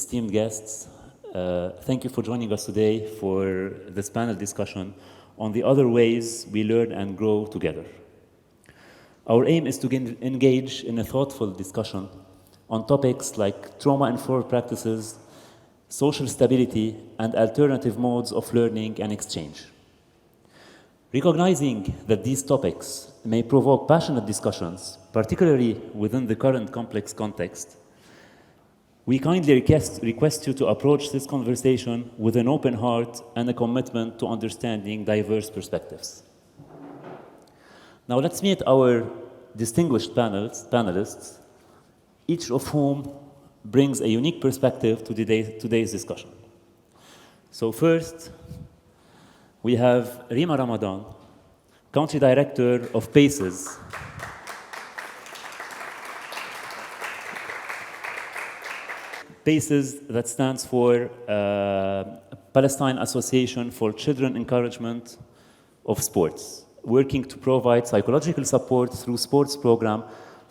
esteemed guests, thank you for joining us today for this panel discussion on the other ways we learn and grow together. Our aim is to engage in a thoughtful discussion on topics like trauma-informed practices, social stability, and alternative modes of learning and exchange. Recognizing that these topics may provoke passionate discussions, particularly within the current complex context, we kindly request you to approach this conversation with an open heart and a commitment to understanding diverse perspectives. Now let's meet our distinguished panelists, each of whom brings a unique perspective to today's discussion. So first, we have Rima Ramadan, Country Director of PACES. PACES, that stands for Palestine Association for Children Encouragement of Sports, working to provide psychological support through sports program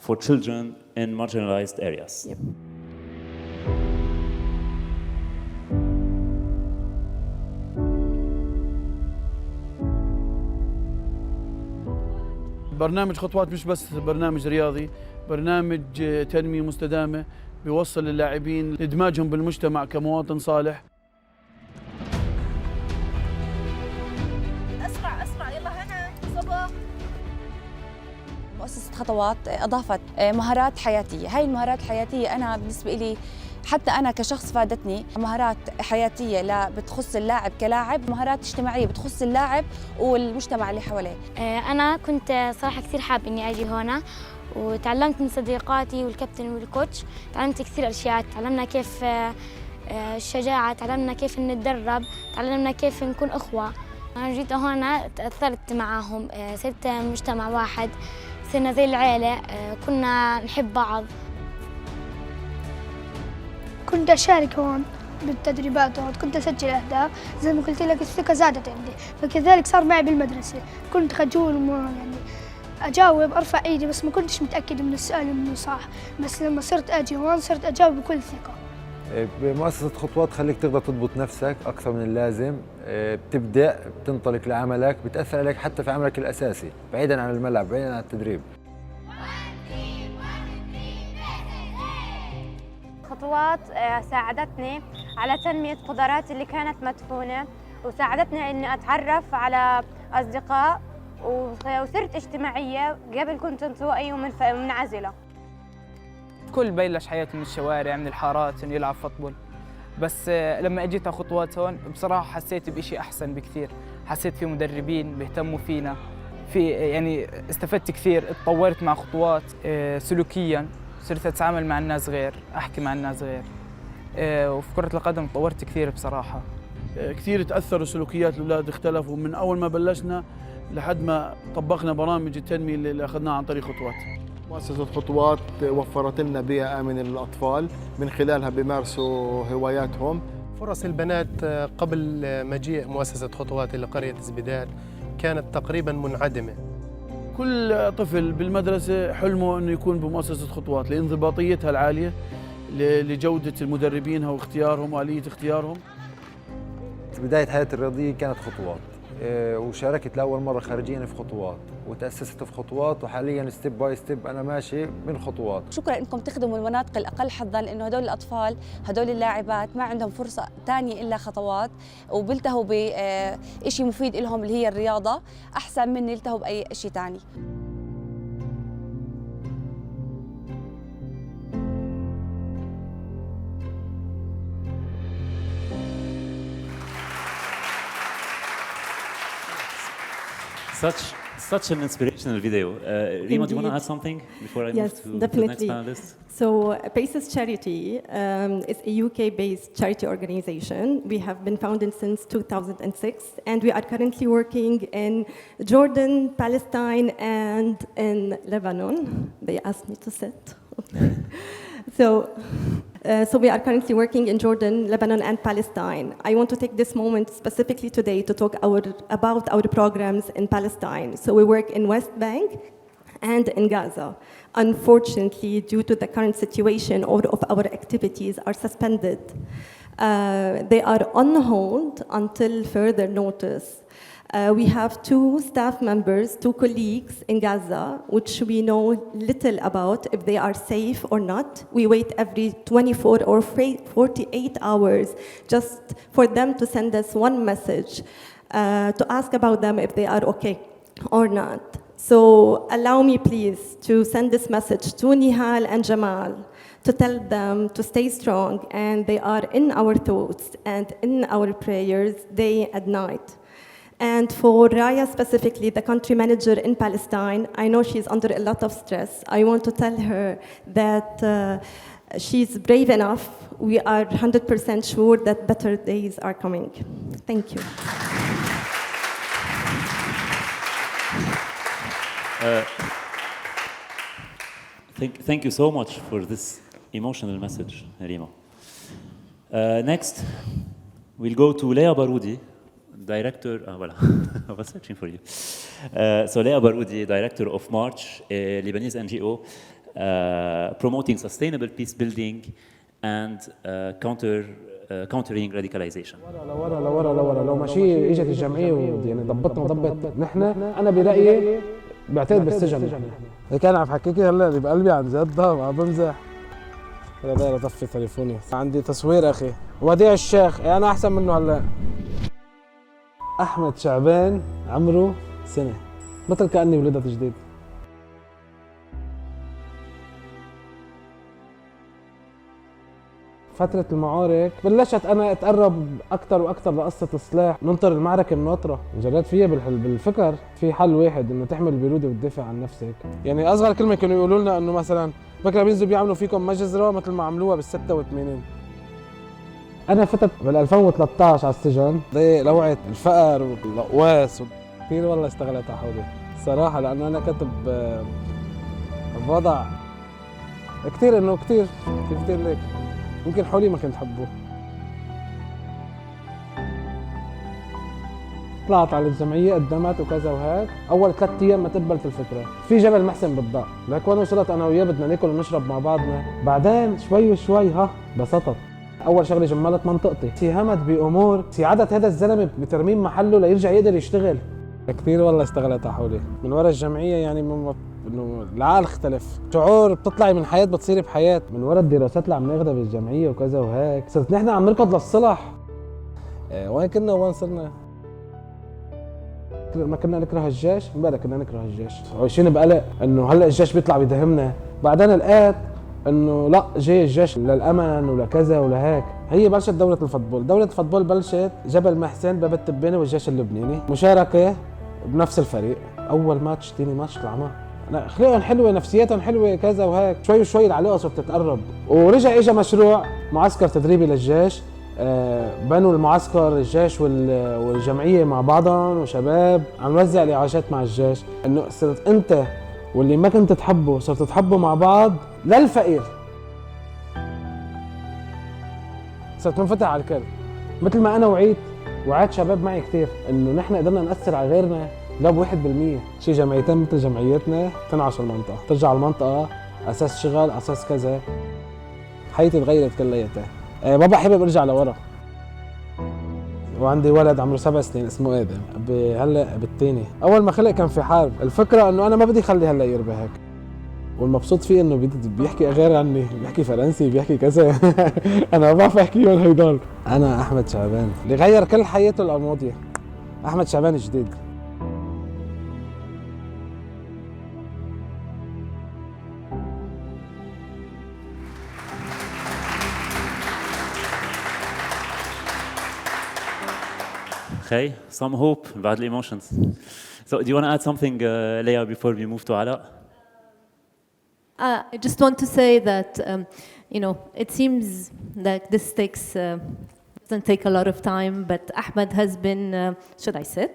for children in marginalized areas. Yep. برنامج خطوات مش بس برنامج رياضي، برنامج تنمية مستدامة بيوصل اللاعبين لإدماجهم بالمجتمع كمواطن صالح. أسرع يلا هنا صبا. مؤسسة خطوات أضافت مهارات حياتية، هاي المهارات الحياتية أنا بالنسبة لي حتى أنا كشخص فادتني مهارات حياتية لا بتخص اللاعب كلاعب، مهارات اجتماعية بتخص اللاعب والمجتمع اللي حواليه. أنا كنت صراحة كثير حابة إني أجي هنا وتعلمت من صديقاتي والكابتن والكوتش، تعلمت كثير أشياء، تعلمنا كيف الشجاعة، تعلمنا كيف نتدرب، تعلمنا كيف نكون أخوة. أنا جيت هنا تأثرت معاهم، صرت مجتمع واحد، صرنا زي العيلة، كنا نحب بعض. كنت أشارك هون بالتدريبات هون، كنت أسجل أهداف، زي ما قلت لك الثقة زادت عندي، فكذلك صار معي بالمدرسة، كنت خجول يعني أجاوب أرفع إيدي بس ما كنتش متأكد من السؤال إنه صح، بس لما صرت أجي هون صرت أجاوب بكل ثقة. بمؤسسة خطوات خليك تقدر تضبط نفسك أكثر من اللازم، بتبدأ بتنطلق لعملك، بتأثر عليك حتى في عملك الأساسي بعيداً عن الملعب، بعيداً عن التدريب. خطوات ساعدتني على تنمية قدراتي اللي كانت مدفونة، وساعدتني إني أتعرف على أصدقاء وصرت اجتماعية، قبل كنت انطوائية ومنعزلة. الكل بلش حياته من الشوارع من الحارات إنه يلعب فوتبول، بس لما اجيت على خطوات هون بصراحة حسيت بإشي أحسن بكثير، حسيت في مدربين بيهتموا فينا، في يعني استفدت كثير، اتطورت مع خطوات سلوكياً، صرت أتعامل مع الناس غير، أحكي مع الناس غير، وفي كرة القدم تطورت كثير بصراحة. كثير تأثروا سلوكيات الأولاد، اختلفوا من أول ما بلشنا لحد ما طبقنا برامج التنمية اللي أخذناها عن طريق خطوات. مؤسسة خطوات وفرت لنا بيئة آمنة للأطفال، من خلالها بيمارسوا هواياتهم. فرص البنات قبل مجيء مؤسسة خطوات إلى قرية زبيدات كانت تقريباً منعدمة. كل طفل بالمدرسة حلمه أنه يكون بمؤسسة خطوات لانضباطيتها العالية، لجودة المدربينها واختيارهم وآلية اختيارهم. بداية حياتي الرياضية كانت خطوات، وشاركت لأول مرة خارجيا في خطوات، وتأسست في خطوات، وحاليا ستيب باي ستيب أنا ماشي من خطوات. شكرا إنكم تخدموا المناطق الأقل حظاً، لأنه هدول الأطفال هدول اللاعبات ما عندهم فرصة تانية إلا خطوات، وبيلتهوا بشيء مفيد لهم اللي هي الرياضة أحسن من يلتهوا بأي شيء تاني. Such an inspirational video. Rima, do you want to add something before I move to the next panelist? So PACES Charity is a UK-based charity organization. We have been founded since 2006, and we are currently working in Jordan, Palestine, and in Lebanon. They asked me to sit. So we are currently working in Jordan, Lebanon, and Palestine. I want to take this moment specifically today to talk about our programs in Palestine. So we work in West Bank, and in Gaza. Unfortunately, due to the current situation, all of our activities are suspended. They are on hold until further notice. We have 2 staff members, 2 colleagues in Gaza, which we know little about if they are safe or not. We wait every 24 or 48 hours just for them to send us one message to ask about them if they are okay or not. So allow me please to send this message to Nihal and Jamal to tell them to stay strong, and they are in our thoughts and in our prayers day and night. And for Raya specifically, the country manager in Palestine, I know she's under a lot of stress. I want to tell her that she's brave enough. We are 100% sure that better days are coming. Thank you. Thank you so much for this emotional message, Rima. Next, we'll go to Lea Baroudi, Director, I was searching for you. So Lea Baroudi, Director of March, a Lebanese NGO, promoting sustainable peace building and countering radicalization. لو ماشي اجت الجمعيه يعني ضبط نحن انا برايي بعتقد بالسجن. كان عم حكيكي هلا اللي بقلبي عن جد عم بمزح. انا داير اطفي تليفوني، عندي تصوير اخي وديع الشيخ، انا احسن منه هلا. احمد شعبان عمره سنه، مثل كاني ولدت جديد. فترة المعارك بلشت أنا أتقرب أكثر وأكثر لقصة السلاح، ننطر المعركة مناطرة، جريت فيها بالفكر في حل واحد إنه تحمل البارودة وتدافع عن نفسك. يعني أصغر كلمة كانوا يقولوا لنا إنه مثلاً بكرة بينزلوا بيعملوا فيكم مجزرة مثل ما عملوها بال86. أنا فتت بال2013 على السجن، لوعة الفقر والقواس كثير والله استغلت على حولي صراحة، لأنه أنا كنت بوضع كثير إنه كثير ليك ممكن حولي ما كنت حبه. طلعت على الجمعية قدمت وكذا وهيك، أول 3 أيام ما تقبلت الفكرة. في جبل محسن بالضاء، لك وين وصلت أنا وياه بدنا ناكل ونشرب مع بعضنا، بعدين شوي وشوي بسطت. أول شغلة جملت منطقتي، ساهمت بأمور ساعدت هذا الزلمة بترميم محله ليرجع يقدر يشتغل. كثير والله استغلت على حولي من ورا الجمعية، يعني انه العقل اختلف، شعور بتطلعي من حياة بتصيري بحياة. من ورا الدراسات اللي عم ناخذها بالجمعية وكذا وهيك، صرت نحن عم نركض للصلح. وين كنا وين صرنا؟ ما كنا نكره الجيش، امبارح كنا نكره الجيش، عايشين بقلق انه هلا الجيش بيطلع بيدهمنا، بعدين لقيت انه لا جاي الجيش للامن ولكذا ولهيك. هي بلشت دورة الفوتبول، دورة الفوتبول بلشت جبل محسن باب التبانة والجيش اللبناني، مشاركة بنفس الفريق. اول ماتش ثاني ماتش طلعنا، اخلاقهم حلوه نفسياتهم حلوه كذا وهيك، شوي شوي العلاقه صارت تتقرب. ورجع اجى مشروع معسكر تدريبي للجيش، بنوا المعسكر الجيش والجمعيه مع بعضهم وشباب عم نوزع الاعاشات مع الجيش، انه صرت انت واللي ما كنت تحبه صرتوا تحبوا مع بعض للفقير. صرت منفتح على الكل، مثل ما انا وعيت شباب معي كثير انه نحن قدرنا ناثر على غيرنا لو ب1%. شي جمعيتين مثل جمعيتنا تنعشوا المنطقة، ترجع المنطقة أساس شغل أساس كذا. حياتي تغيرت كلياتها. بابا حابب أرجع لورا، وعندي ولد عمره 7 سنين اسمه آدم، هلا بالثاني. أول ما خلق كان في حرب، الفكرة إنه أنا ما بدي خلي هلا يربى هيك، والمبسوط فيه إنه بيحكي غير عني، بيحكي فرنسي بيحكي كذا. أنا ما بعرف أحكيهم هيدول. أنا أحمد شعبان اللي غير كل حياته الماضية، أحمد شعبان الجديد. Okay, some hope بعد the emotions. So, do you want to add something, Lea, before we move to Ala? I just want to say that, it seems like this doesn't take a lot of time, but Ahmed has been, should I sit?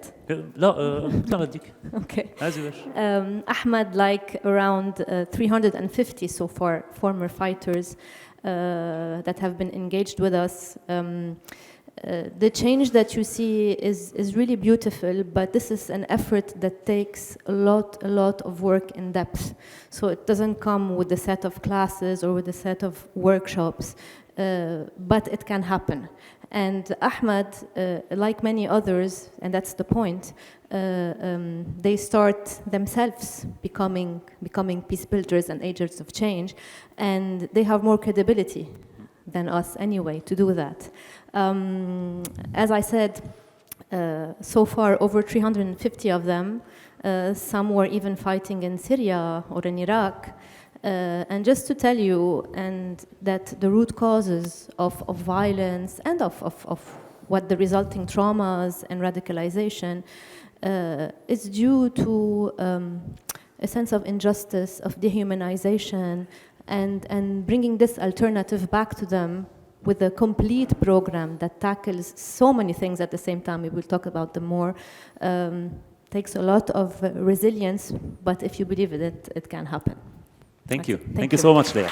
لا بديك. Okay. As you wish. Ahmed, like around 350 so far, former fighters that have been engaged with us. The change that you see is really beautiful, but this is an effort that takes a lot of work in depth. So it doesn't come with a set of classes or with a set of workshops, but it can happen. And Ahmed, like many others, and that's the point, they start themselves becoming peace builders and agents of change, and they have more credibility than us anyway to do that. As I said, so far over 350 of them, some were even fighting in Syria or in Iraq. And just to tell you, and that the root causes of violence and of what the resulting traumas and radicalization is due to a sense of injustice, of dehumanization, and bringing this alternative back to them with a complete program that tackles so many things at the same time. We will talk about them more. Takes a lot of resilience, but if you believe in it, it can happen. Thank you. Thank you so much, Lea.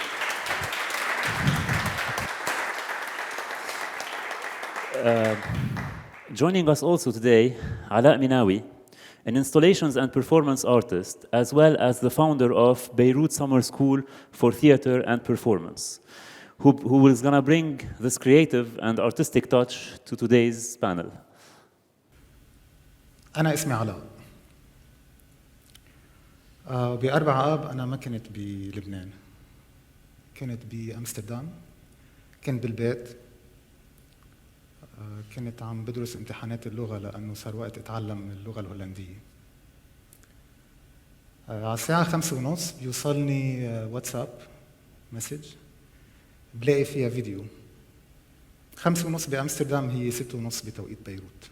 Joining us also today, Minawi, an installations and performance artist, as well as the founder of Beirut Summer School for Theater and Performance, who is going to bring this creative and artistic touch to today's panel. أنا اسمي علاء. ب4 آب أنا ما كنت بلبنان، كنت بأمستردام، كنت بالبيت، كنت عم بدرس امتحانات اللغة لأنه صار وقت أتعلم اللغة الهولندية. على الساعة 5:30 بيوصلني واتساب مسج بلاقي فيها فيديو. 5:30 بأمستردام هي 6:30 بتوقيت بيروت.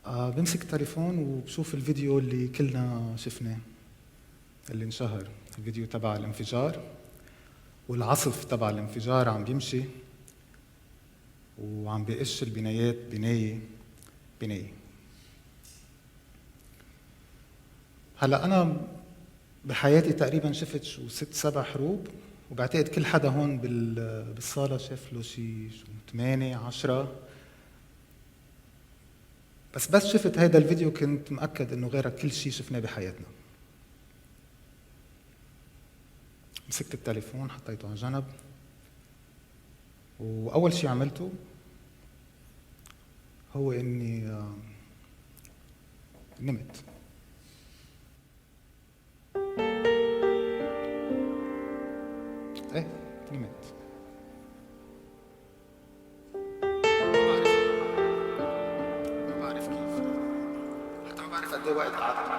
بمسك التليفون وبشوف الفيديو اللي كلنا شفناه اللي انشهر، الفيديو تبع الانفجار والعصف تبع الانفجار عم بيمشي وعم بيقش البنايات بناية بناية. هلا أنا بحياتي تقريبا شفت شو 6-7 حروب، وبعتقد كل حدا هون بالصالة شاف له شي 8-10. بس شفت هيدا الفيديو كنت مأكد إنه غير كل شيء شفناه بحياتنا. مسكت التليفون حطيته على جنب، وأول شيء عملته هو إني نمت. نمت. ما بعرف كيف، حتى ما بعرف قد ايه وقت قعدت.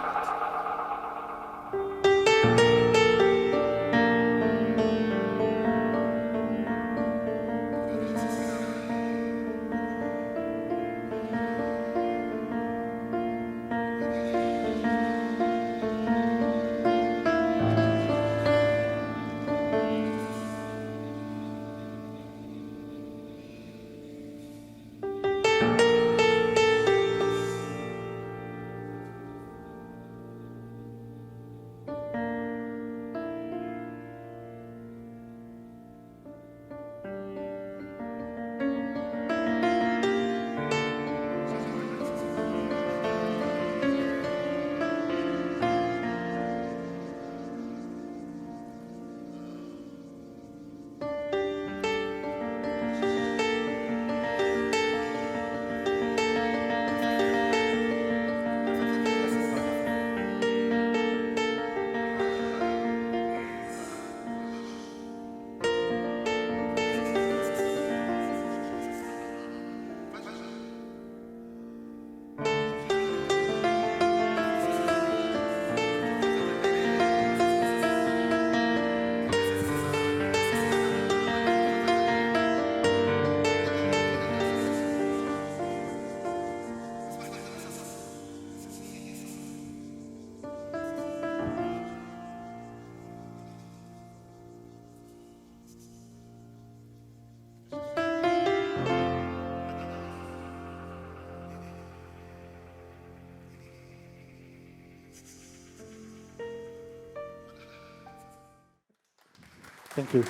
Thank you.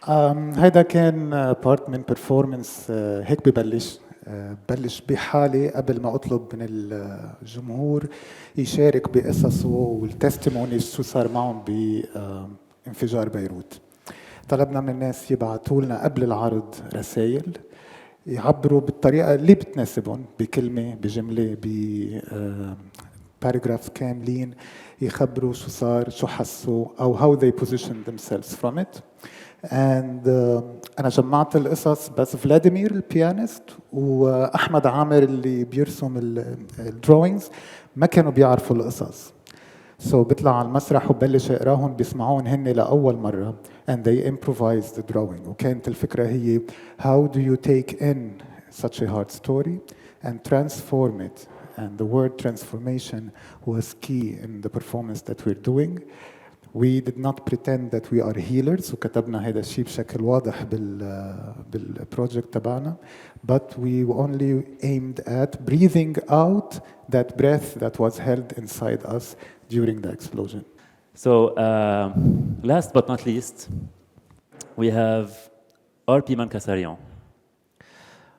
هيدا كان بارت من performance هيك ببلش بلش بحالي قبل ما أطلب من الجمهور يشارك بقصصه والتستيمونيز شو صار معهم بانفجار بيروت. طلبنا من الناس يبعثوا لنا قبل العرض رسائل يعبروا بالطريقة اللي بتناسبهم، بكلمة، بجملة، باراجراف كاملين، يخبروا شو صار، شو حسوا، أو how they positioned themselves from it. And أنا جمعت القصص، بس فلاديمير البيانيست وأحمد عامر اللي بيرسم الدروينجز ما كانوا بيعرفوا القصص. So بيطلع على المسرح وبلش يقراهم، بيسمعون هن لأول مرة and they improvise the drawing. وكانت الفكرة هي how do you take in such a hard story and transform it. And the word transformation was key in the performance that we're doing. We did not pretend that we are healers, وكتبنا هذا الشيء بشكل واضح بالبروجكت تبعنا, but we only aimed at breathing out that breath that was held inside us during the explosion. So last but not least, we have Arpie Mankassarian.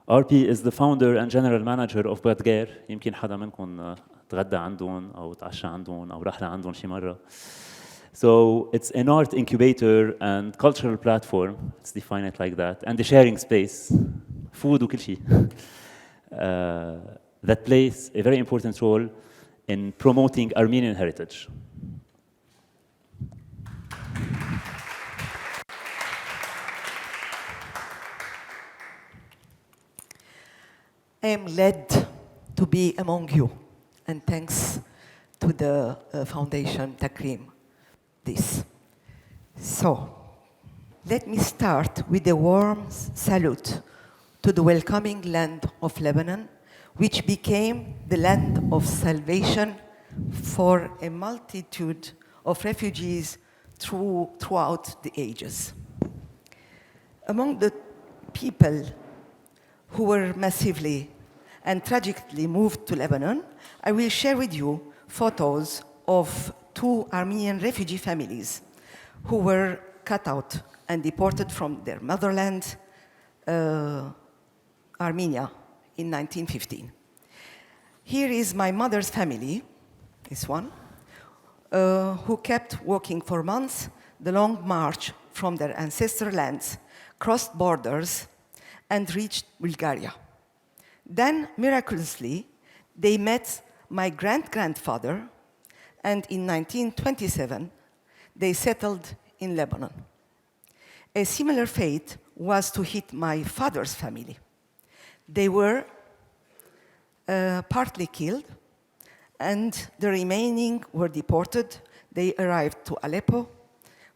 Arpie is the founder and general manager of Badguer. يمكن حدا منكم تغدى عندهم أو تعشى عندهم أو راح لعندهم شي مرة. So it's an art incubator and cultural platform. Let's define it like that. And a sharing space, food وكل شيء. That plays a very important role in promoting Armenian heritage. I am glad to be among you, and thanks to the foundation TAKREEM. So, let me start with a warm salute to the welcoming land of Lebanon, which became the land of salvation for a multitude of refugees throughout the ages. Among the people who were massively and tragically moved to Lebanon, I will share with you photos of 2 Armenian refugee families who were cut out and deported from their motherland, Armenia, in 1915. Here is my mother's family, this one, who kept walking for months the long march from their ancestral lands, crossed borders, and reached Bulgaria. Then, miraculously, they met my great-grandfather, and in 1927, they settled in Lebanon. A similar fate was to hit my father's family. They were partly killed, and the remaining were deported. They arrived to Aleppo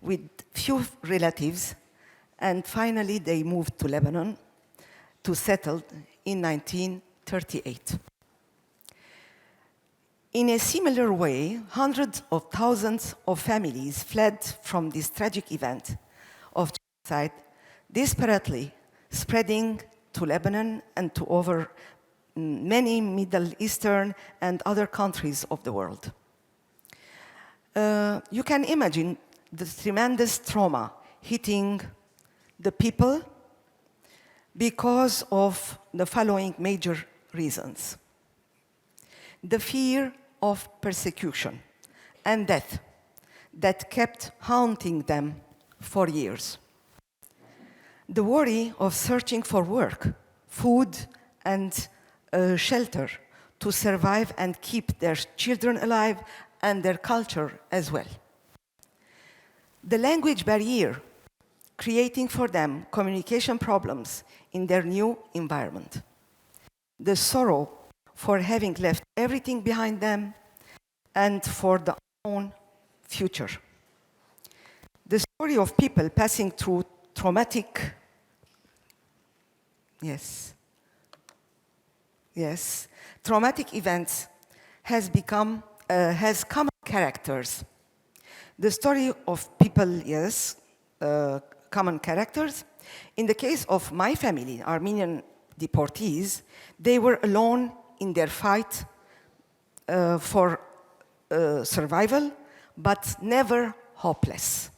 with few relatives, and finally they moved to Lebanon to settle in 1938. In a similar way, hundreds of thousands of families fled from this tragic event of genocide, desperately spreading to Lebanon and to over many Middle Eastern and other countries of the world. You can imagine the tremendous trauma hitting the people because of the following major reasons. The fear of persecution and death that kept haunting them for years. The worry of searching for work, food, and shelter to survive and keep their children alive and their culture as well. The language barrier, creating for them communication problems in their new environment. The sorrow for having left everything behind them and for their own future. The story of people passing through traumatic, traumatic events has common characters. The story of people, common characters. In the case of my family, Armenian deportees, they were alone in their fight for survival, but never hopeless.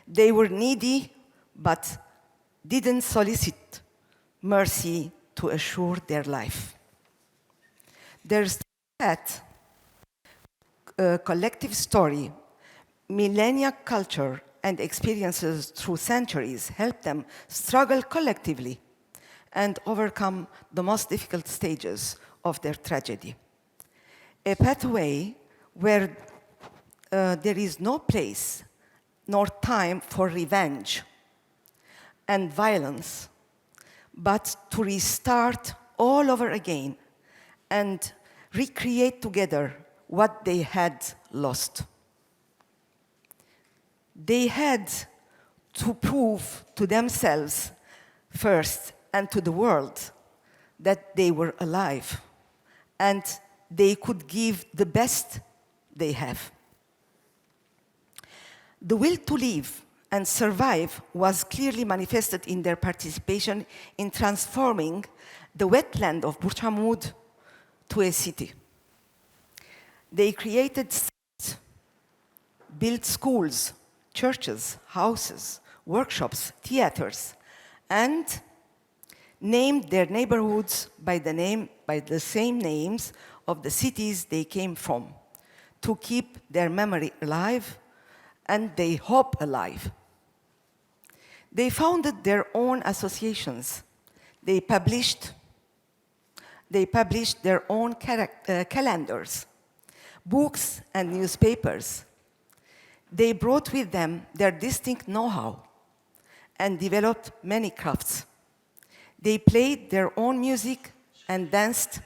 They were needy, but didn't solicit mercy to assure their life. There's that collective story, millennia culture, and experiences through centuries help them struggle collectively and overcome the most difficult stages of their tragedy. A pathway where there is no place nor time for revenge and violence, but to restart all over again and recreate together what they had lost. They had to prove to themselves first and to the world that they were alive and they could give the best they have. The will to live and survive was clearly manifested in their participation in transforming the wetland of Burj Hamoud to a city. They created streets, built schools, churches, houses, workshops, theaters, and named their neighborhoods by the same names of the cities they came from to keep their memory alive and their hope alive. They founded their own associations. They published their own calendars, books, and newspapers. They brought with them their distinct know-how and developed many crafts. They played their own music and danced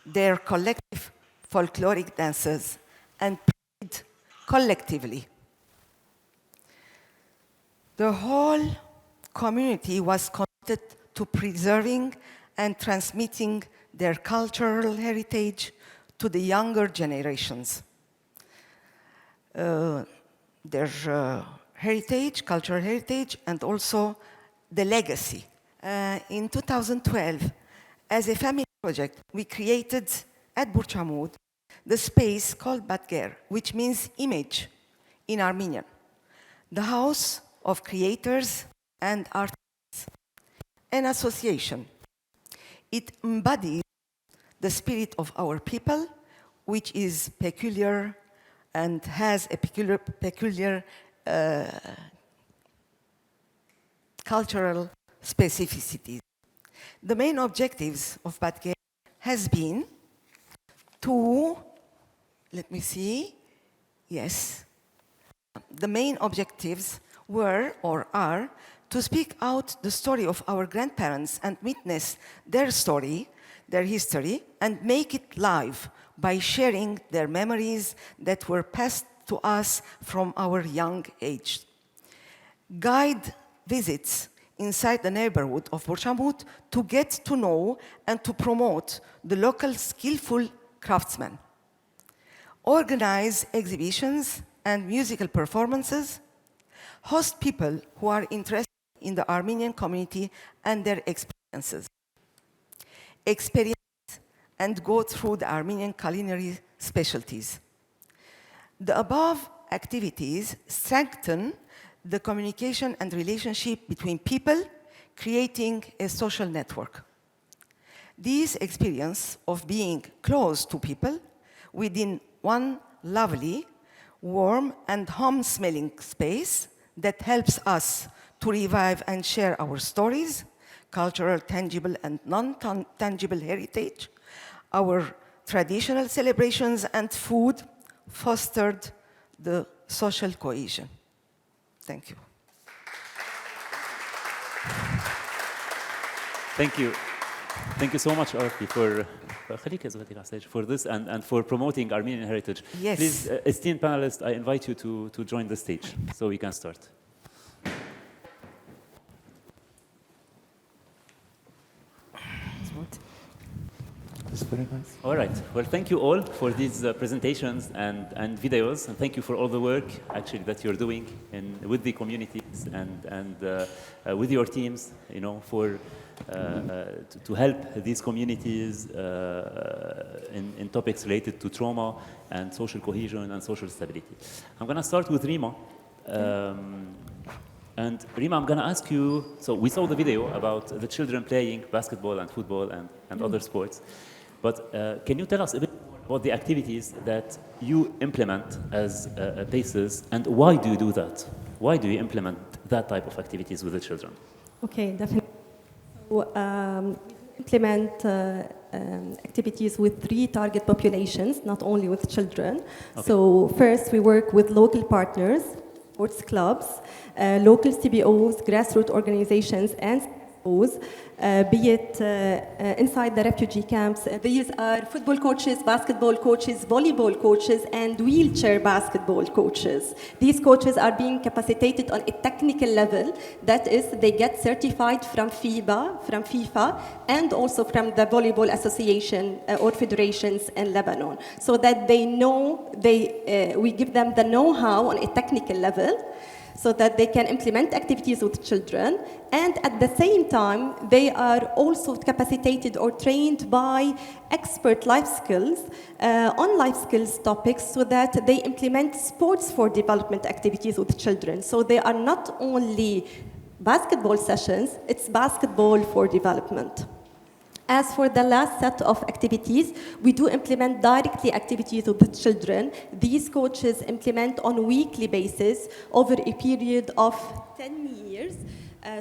their collective folkloric dances and prayed collectively. The whole community was committed to preserving and transmitting their cultural heritage to the younger generations. Their cultural heritage, and also the legacy. In 2012, as a family project, we created at Burj Hamoud the space called Badguer, which means image in Armenian, the House of Creators and Artists, an association. It embodies the spirit of our people, which is peculiar and has a peculiar cultural specificities. The main objectives of Badguer has been to, the main objectives were or are to speak out the story of our grandparents and witness their story, their history, and make it live by sharing their memories that were passed to us from our young age. Guide visits inside the neighborhood of Burj Hamoud to get to know and to promote the local skillful craftsmen. Organize exhibitions and musical performances. Host people who are interested in the Armenian community and their experiences. Experience and go through the Armenian culinary specialties. The above activities strengthen the communication and relationship between people, creating a social network. This experience of being close to people within one lovely, warm, and home-smelling space that helps us to revive and share our stories, cultural, tangible, and non-tangible heritage, our traditional celebrations and food fostered the social cohesion. Thank you. Thank you. Thank you so much, Arpie, for this and for promoting Armenian heritage. Yes. Please, esteemed panelists, I invite you to join the stage so we can start. Very nice. All right. Well, thank you all for these presentations and videos, and thank you for all the work actually that you're doing with the communities and with your teams, for to help these communities in topics related to trauma and social cohesion and social stability. I'm going to start with Rima. And Rima, I'm going to ask you, so we saw the video about the children playing basketball and football and other sports, but can you tell us a bit more about the activities that you implement as PACEs, and why do you do that? Why do you implement that type of activities with the children? Okay, definitely. So, we implement activities with 3 target populations, not only with children. Okay. So first, we work with local partners, sports clubs, local CBOs, grassroots organizations, and CBOs, be it inside the refugee camps. These are football coaches, basketball coaches, volleyball coaches, and wheelchair basketball coaches. These coaches are being capacitated on a technical level. That is, they get certified from FIFA, and also from the Volleyball Association or federations in Lebanon, so that they know, we give them the know-how on a technical level, so that they can implement activities with children, and at the same time, they are also capacitated or trained by expert life skills on life skills topics, so that they implement sports for development activities with children. So they are not only basketball sessions, it's basketball for development. As for the last set of activities, we do implement directly activities with the children. These coaches implement on a weekly basis over a period of 10 years.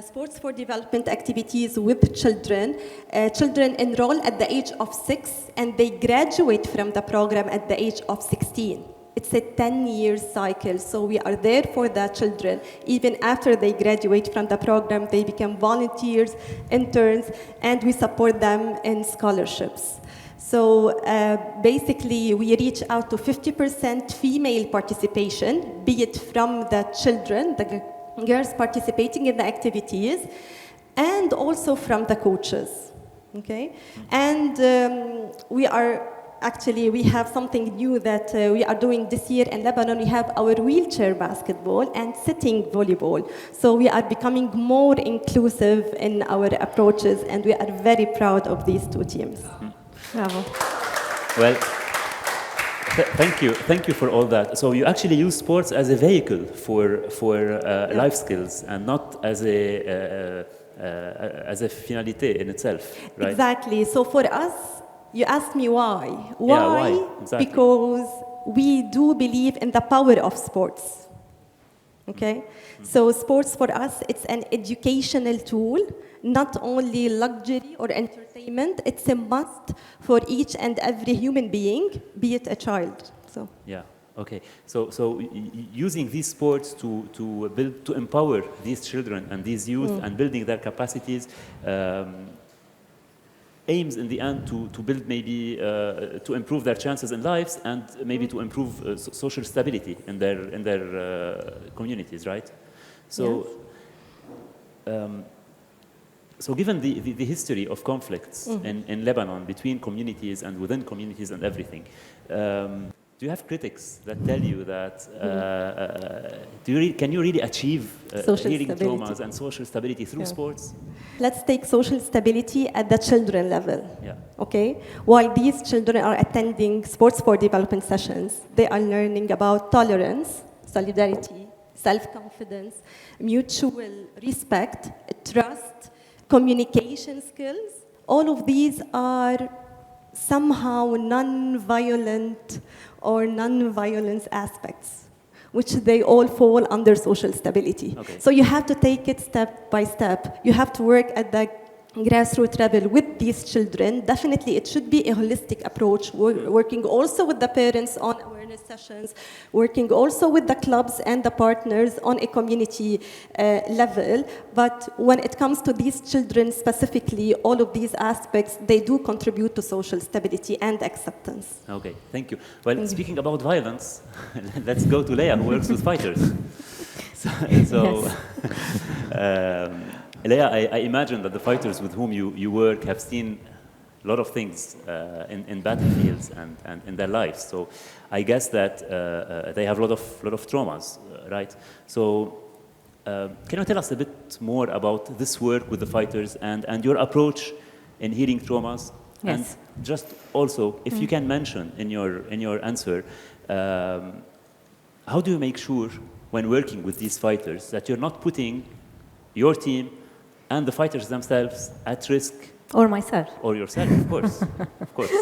Sports for development activities with children. Children enroll at the age of 6 and they graduate from the program at the age of 16. It's a 10-year cycle, so we are there for the children. Even after they graduate from the program, they become volunteers, interns, and we support them in scholarships. So basically, we reach out to 50% female participation, be it from the children, the girls participating in the activities, and also from the coaches, okay? And we have something new that we are doing this year in Lebanon. We have our wheelchair basketball and sitting volleyball. So we are becoming more inclusive in our approaches, and we are very proud of these 2 teams. Bravo. Well, thank you for all that. So you actually use sports as a vehicle for life skills, and not as a finalité in itself, right? Exactly. So for us, you asked me why. Why? Exactly. Because we do believe in the power of sports. Okay? Mm-hmm. So sports for us, it's an educational tool, not only luxury or entertainment. It's a must for each and every human being, be it a child. So. Yeah. Okay. So using these sports to empower these children and these youth and building their capacities. Aims in the end to build maybe to improve their chances in lives, and maybe to improve social stability in their communities, right? So, yes. So given the history of conflicts in Lebanon between communities and within communities and everything, do you have critics that tell you that can you really achieve healing traumas and social stability through sports? Let's take social stability at the children level. Yeah. Okay? While these children are attending sports for development sessions, they are learning about tolerance, solidarity, self-confidence, mutual respect, trust, communication skills. All of these are somehow non-violent or non-violence aspects, which they all fall under social stability. Okay. So you have to take it step by step. You have to work at the grassroots level with these children. Definitely, it should be a holistic approach, working also with the parents on awareness sessions, working also with the clubs and the partners on a community level. But when it comes to these children specifically, all of these aspects, they do contribute to social stability and acceptance. Okay, thank you. Well, speaking about violence, let's go to Lea, who works with fighters. Lea, I imagine that the fighters with whom you work have seen a lot of things in battlefields and in their lives. So I guess that they have a lot of traumas, right? So can you tell us a bit more about this work with the fighters and your approach in healing traumas? Yes. And just also, if you can mention in your answer, how do you make sure when working with these fighters that you're not putting your team and the fighters themselves at risk? Or myself. Or yourself, of course, of course,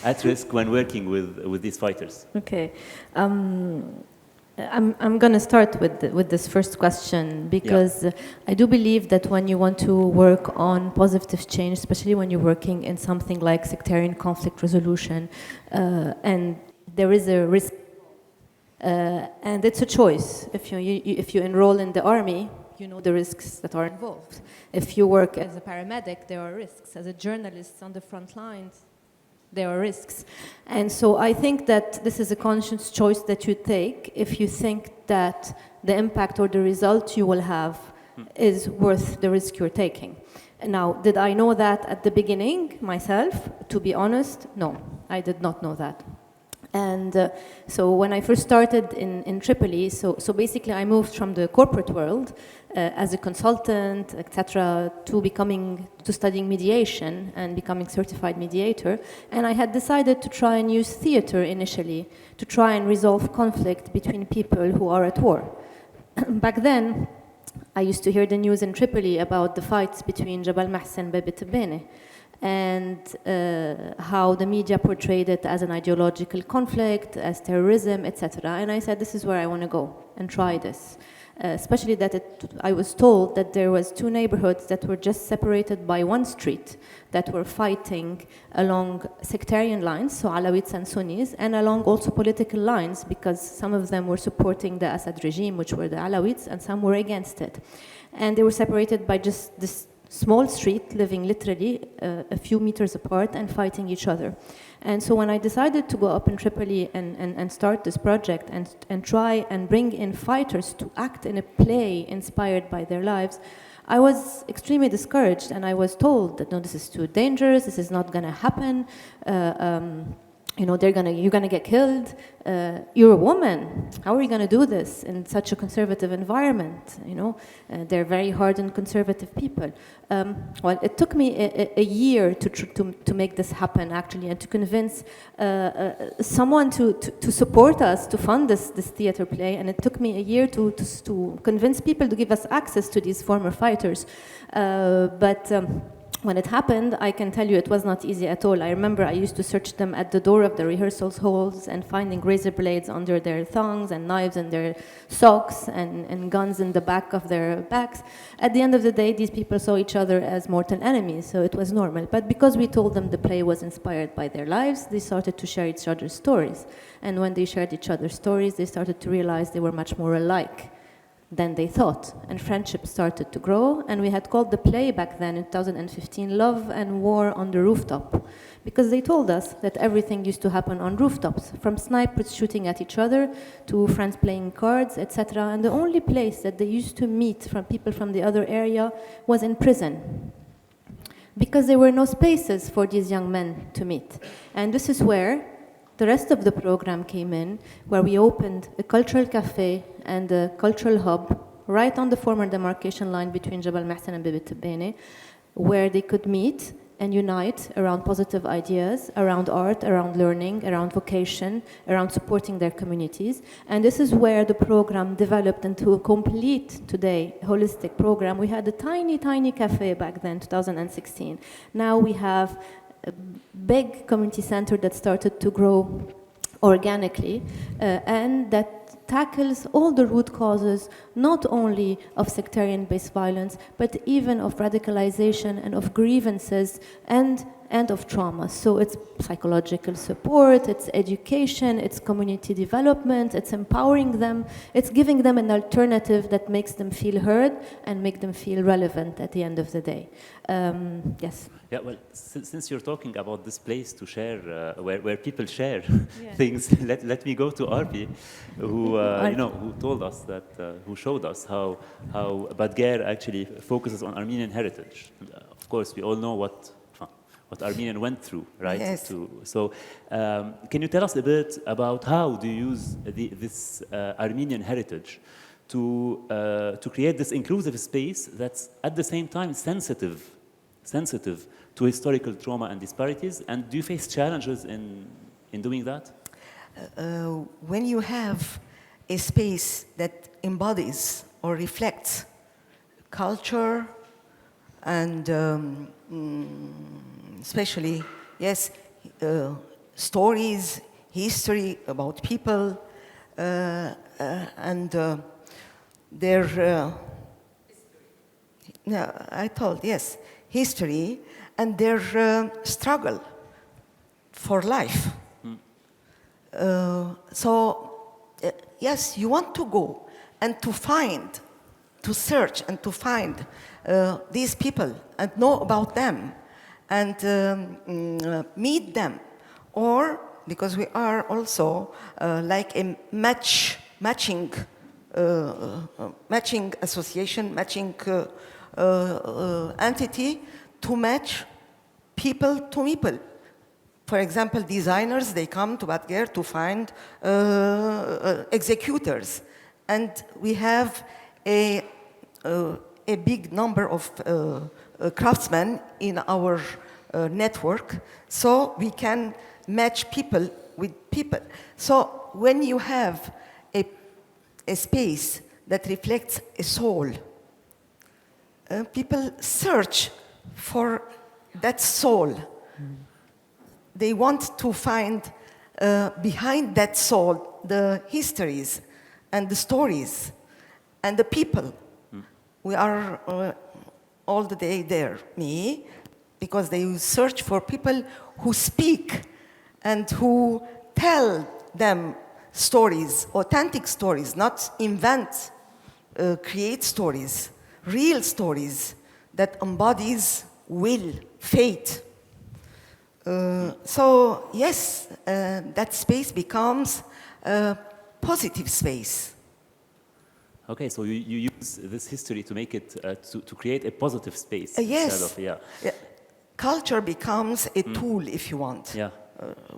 at risk when working with these fighters. Okay. I'm going to start with this first question because I do believe that when you want to work on positive change, especially when you're working in something like sectarian conflict resolution, and there is a risk, and it's a choice. If you enroll in the army, you know the risks that are involved. If you work as a paramedic, there are risks. As a journalist on the front lines, there are risks. And so I think that this is a conscious choice that you take if you think that the impact or the result you will have is worth the risk you're taking. Now, did I know that at the beginning myself? To be honest, no, I did not know that. And so when I first started in Tripoli, so basically I moved from the corporate world as a consultant, etc., to studying mediation and becoming certified mediator. And I had decided to try and use theater initially to try and resolve conflict between people who are at war. Back then, I used to hear the news in Tripoli about the fights between Jabal Mahsen and Beirut Summer School, and how the media portrayed it as an ideological conflict, as terrorism, etc. And I said, this is where I want to go and try this. Especially that I was told that there was two neighborhoods that were just separated by one street that were fighting along sectarian lines, so Alawites and Sunnis, and along also political lines, because some of them were supporting the Assad regime, which were the Alawites, and some were against it. And they were separated by just this small street, living literally a few meters apart and fighting each other. And so when I decided to go up in Tripoli and start this project and try and bring in fighters to act in a play inspired by their lives, I was extremely discouraged, and I was told that, no, this is too dangerous, this is not going to happen, you know, you're gonna get killed. You're a woman. How are you gonna do this in such a conservative environment? You know, they're very hard and conservative people. Well, it took me a year to make this happen, actually, and to convince someone to support us, to fund this theater play. And it took me a year to convince people to give us access to these former fighters. When it happened, I can tell you it was not easy at all. I remember I used to search them at the door of the rehearsal halls and finding razor blades under their thongs and knives in their socks and guns in the back of their backs. At the end of the day, these people saw each other as mortal enemies, so it was normal. But because we told them the play was inspired by their lives, they started to share each other's stories. And when they shared each other's stories, they started to realize they were much more alike than they thought, and friendship started to grow. And we had called the play back then in 2015 Love and War on the Rooftop, because they told us that everything used to happen on rooftops, from snipers shooting at each other to friends playing cards, etc. And the only place that they used to meet from people from the other area was in prison, because there were no spaces for these young men to meet. And this is where the rest of the program came in, where we opened a cultural cafe and a cultural hub right on the former demarcation line between Jabal Mahsen and Beirut Summer, where they could meet and unite around positive ideas, around art, around learning, around vocation, around supporting their communities. And this is where the program developed into a complete, today, holistic program. We had a tiny, tiny cafe back then, 2016. Now we have a big community center that started to grow organically and that tackles all the root causes, not only of sectarian-based violence, but even of radicalization and of grievances and of trauma. So it's psychological support, it's education, it's community development, it's empowering them, it's giving them an alternative that makes them feel heard and make them feel relevant at the end of the day. Yes. Yeah, well, since you're talking about this place to share, where people share things, let me go to Arpie, who who told us that, who showed us how Badguer actually focuses on Armenian heritage. Of course, we all know what Armenian went through, right? Yes. So, can you tell us a bit about how do you use this Armenian heritage to create this inclusive space that's at the same time sensitive to historical trauma and disparities? And do you face challenges in doing that? When you have a space that embodies or reflects culture and especially, yes, stories, history about people, and their, I told, yes, history and their struggle for life. Yes, you want to go and to find, to search and to find these people and know about them and meet them. Or, because we are also like a matching association, matching entity to match people to people. For example, designers, they come to Badguer to find executors. And we have a big number of craftsmen in our network, so we can match people with people. So when you have a space that reflects a soul, people search for that soul. They want to find behind that soul the histories and the stories and the people. We are all the day there, me, because they search for people who speak and who tell them stories, authentic stories, not invent, create stories, real stories that embodies will, fate. So yes, that space becomes a positive space. Okay, so you use this history to make it, to create a positive space. Yes. Instead of, Culture becomes a tool, if you want. Yeah.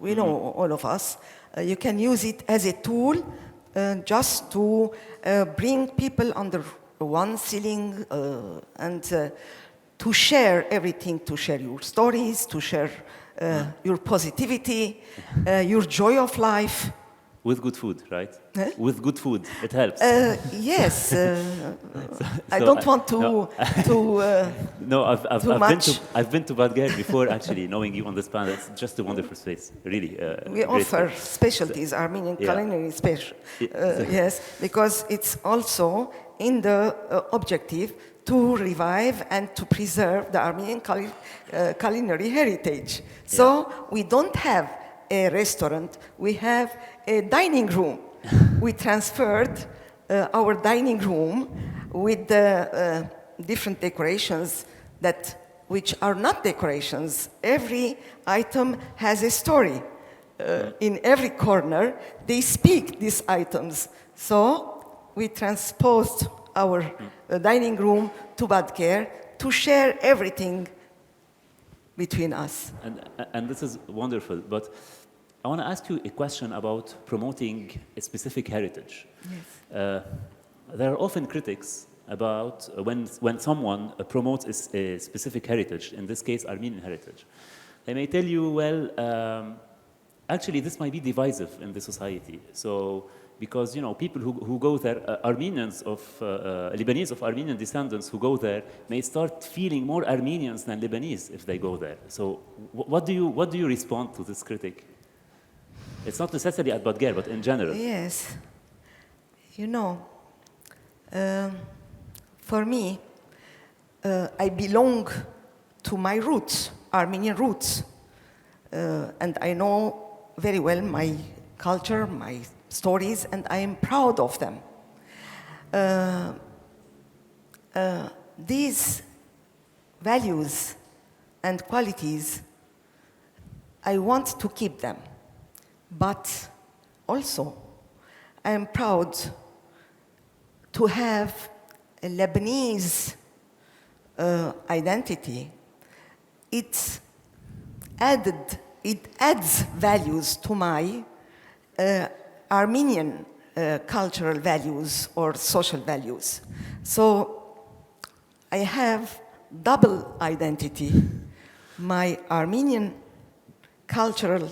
We know, all of us. You can use it as a tool just to bring people under one ceiling and to share everything, to share your stories, to share your positivity, your joy of life. With good food, right? With good food, it helps. Yes. I don't want to no, I've been to Badguer before, actually, knowing you on this panel. It's just a wonderful space, really. We offer specialties, Armenian culinary special. Yes, because it's also in the objective to revive and to preserve the Armenian culinary heritage. So we don't have a restaurant, we have a dining room. We transferred our dining room with the different decorations which are not decorations. Every item has a story. In every corner, they speak these items. So we transposed our dining room to Badguer to share everything between us. And this is wonderful, but I want to ask you a question about promoting a specific heritage. Yes. There are often critics about when someone promotes a specific heritage, in this case Armenian heritage. They may tell you, well, actually this might be divisive in the society. So, because people who go there, Armenians Lebanese of Armenian descendants who go there may start feeling more Armenians than Lebanese if they go there. So, what do you respond to this critic? It's not necessarily at Badguer, but in general. Yes. For me, I belong to my roots, Armenian roots. And I know very well my culture, my stories, and I am proud of them. These values and qualities, I want to keep them. But also, I am proud to have a Lebanese identity. It adds values to my Armenian cultural values or social values. So I have double identity. My Armenian cultural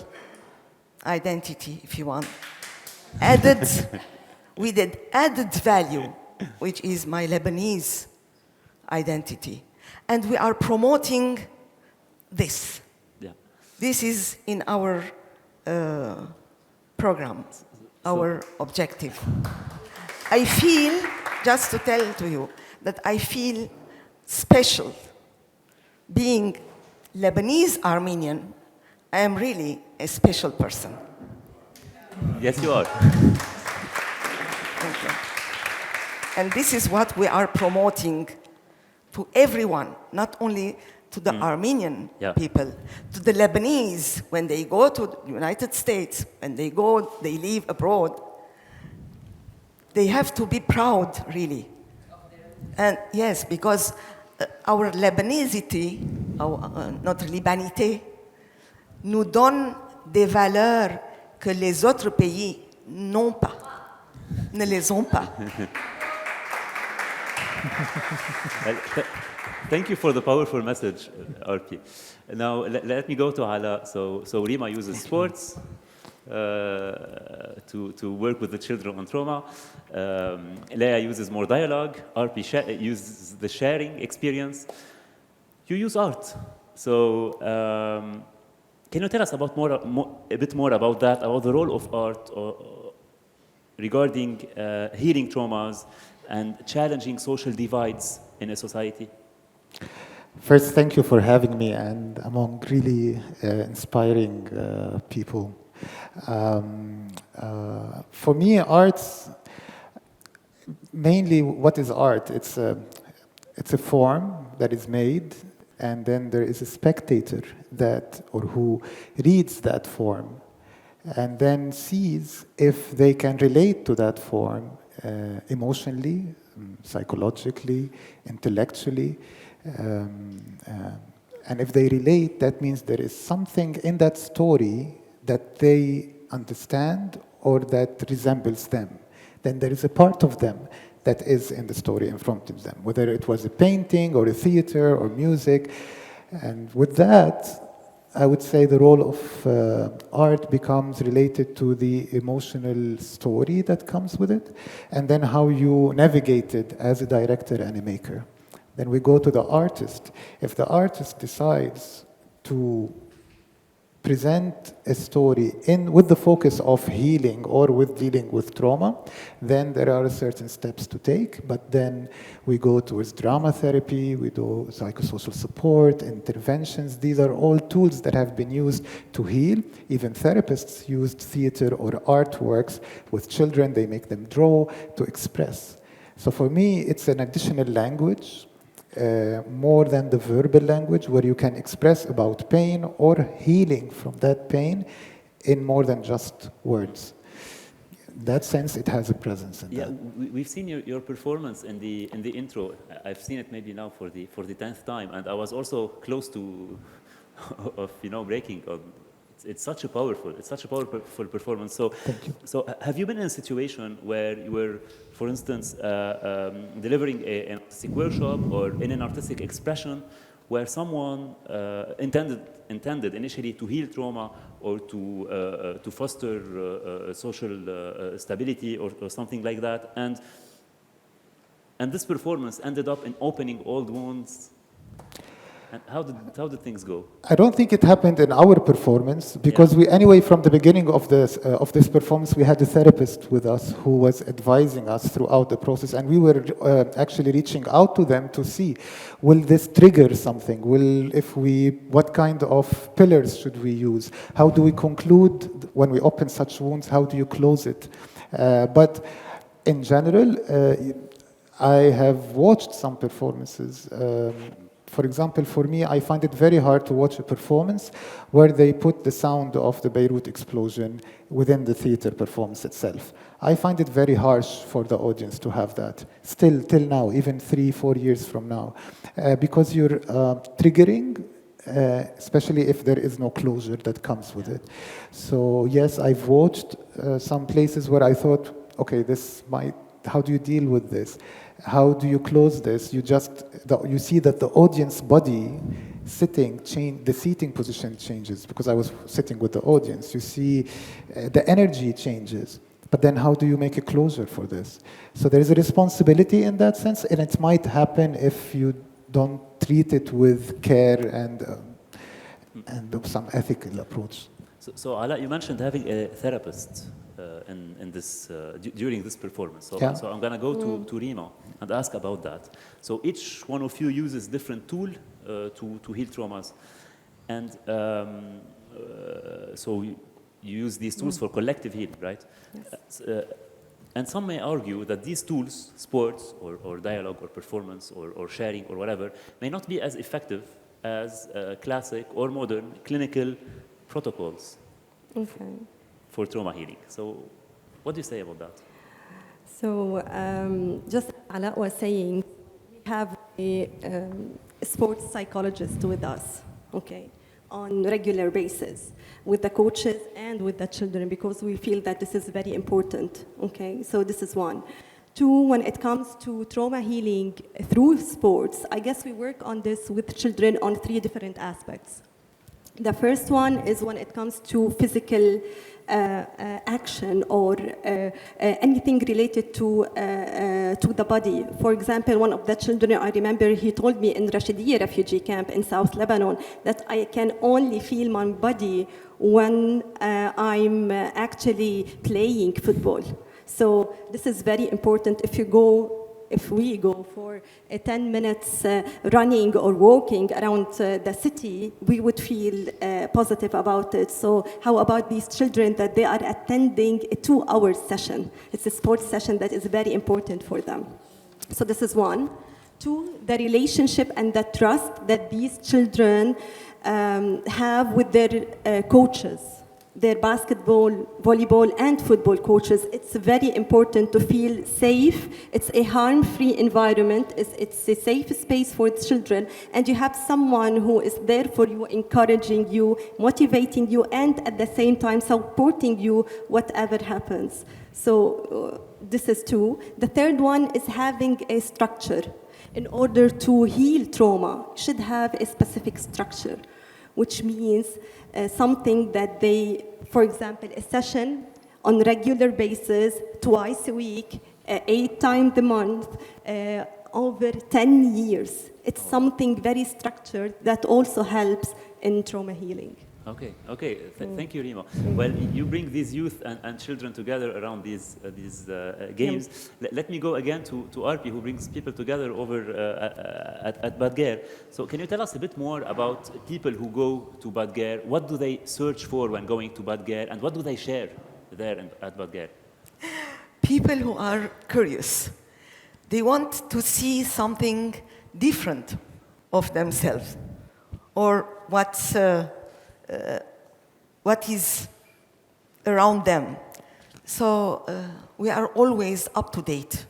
identity, if you want, added with an added value, which is my Lebanese identity. And we are promoting this. Yeah. This is in our program, our objective. I feel, just to tell to you, that I feel special being Lebanese Armenian. I am really a special person. Yes, you are. Thank you. And this is what we are promoting to everyone, not only to the Armenian people, to the Lebanese. When they go to the United States, when they live abroad, they have to be proud, really. And yes, because our Lebanisity, notre Libanité, nous donne des valeurs que les autres pays n'ont pas, ne les ont pas. Thank you for the powerful message, Arpie. Now, let me go to Ala. So Rima uses sports to work with the children on trauma. Lea uses more dialogue. Arpie uses the sharing experience. You use art. So can you tell us about a bit more about that, about the role of art regarding healing traumas and challenging social divides in a society? First, thank you for having me, and among really inspiring people. For me, arts, mainly what is art? It's a form that is made, and then there is a spectator who reads that form and then sees if they can relate to that form emotionally, psychologically, intellectually. And if they relate, that means there is something in that story that they understand or that resembles them. Then there is a part of them that is in the story in front of them, whether it was a painting or a theater or music. And with that, I would say the role of art becomes related to the emotional story that comes with it, and then how you navigate it as a director and a maker. Then we go to the artist. If the artist decides to present a story with the focus of healing or with dealing with trauma, then there are certain steps to take. But then we go towards drama therapy, we do psychosocial support, interventions. These are all tools that have been used to heal. Even therapists used theater or artworks with children. They make them draw to express. So for me, it's an additional language, more than the verbal language, where you can express about pain or healing from that pain in more than just words. In that sense, it has a presence in that. We've seen your performance in the intro. I've seen it maybe now for the 10th time, and I was also close to breaking. It's such a powerful performance. So, have you been in a situation where you were, for instance, delivering an artistic workshop or in an artistic expression where someone intended initially to heal trauma or to foster social stability or something like that, and this performance ended up in opening old wounds? And how did things go? I don't think it happened in our performance because we, anyway, from the beginning of this performance, we had a therapist with us who was advising us throughout the process, and we were actually reaching out to them to see, will this trigger something? What kind of pillars should we use? How do we conclude when we open such wounds? How do you close it? But in general, I have watched some performances. For example, for me, I find it very hard to watch a performance where they put the sound of the Beirut explosion within the theater performance itself. I find it very harsh for the audience to have that, still till now, even 3-4 years from now, because you're triggering, especially if there is no closure that comes with it. So yes, I've watched some places where I thought, okay, how do you deal with this? How do you close this? You see that the audience body the seating position changes, because I was sitting with the audience. You see the energy changes. But then how do you make a closure for this? So there is a responsibility in that sense, and it might happen if you don't treat it with care and some ethical approach. So Ala, you mentioned having a therapist in this during this performance. So, Yeah. so I'm going to go to Rima and ask about that. So each one of you uses different tool to heal traumas, and so you use these tools for collective healing, right? Yes. And some may argue that these tools, sports or dialogue or performance or sharing or whatever, may not be as effective as classic or modern clinical protocols for trauma healing. So what do you say about that? So just Ala was saying, we have a sports psychologist with us, okay, on regular basis, with the coaches and with the children, because we feel that this is very important, okay? So this is one. Two, when it comes to trauma healing through sports, I guess we work on this with children on 3 different aspects. The first one is when it comes to physical action or anything related to the body. For example, one of the children, I remember, he told me in Rashidiyya refugee camp in South Lebanon that I can only feel my body when I'm actually playing football. So this is very important. If we go for 10 minutes running or walking around the city, we would feel positive about it. So how about these children that they are attending a 2-hour session? It's a sports session that is very important for them. So this is one. Two, the relationship and the trust that these children have with their coaches, their basketball, volleyball, and football coaches. It's very important to feel safe. It's a harm-free environment. It's a safe space for children. And you have someone who is there for you, encouraging you, motivating you, and at the same time supporting you whatever happens. So this is two. The third one is having a structure. In order to heal trauma, you should have a specific structure, which means something that they, for example, a session on regular basis, twice a week, 8 times a month, over 10 years. It's something very structured that also helps in trauma healing. Okay. Thank you, Rima. Well, you bring these youth and children together around these games. Let me go again to Arpie, who brings people together over at Badguer. So can you tell us a bit more about people who go to Badguer? What do they search for when going to Badguer, and what do they share there at Badguer? People who are curious. They want to see something different of themselves, or what is around them. So we are always up to date.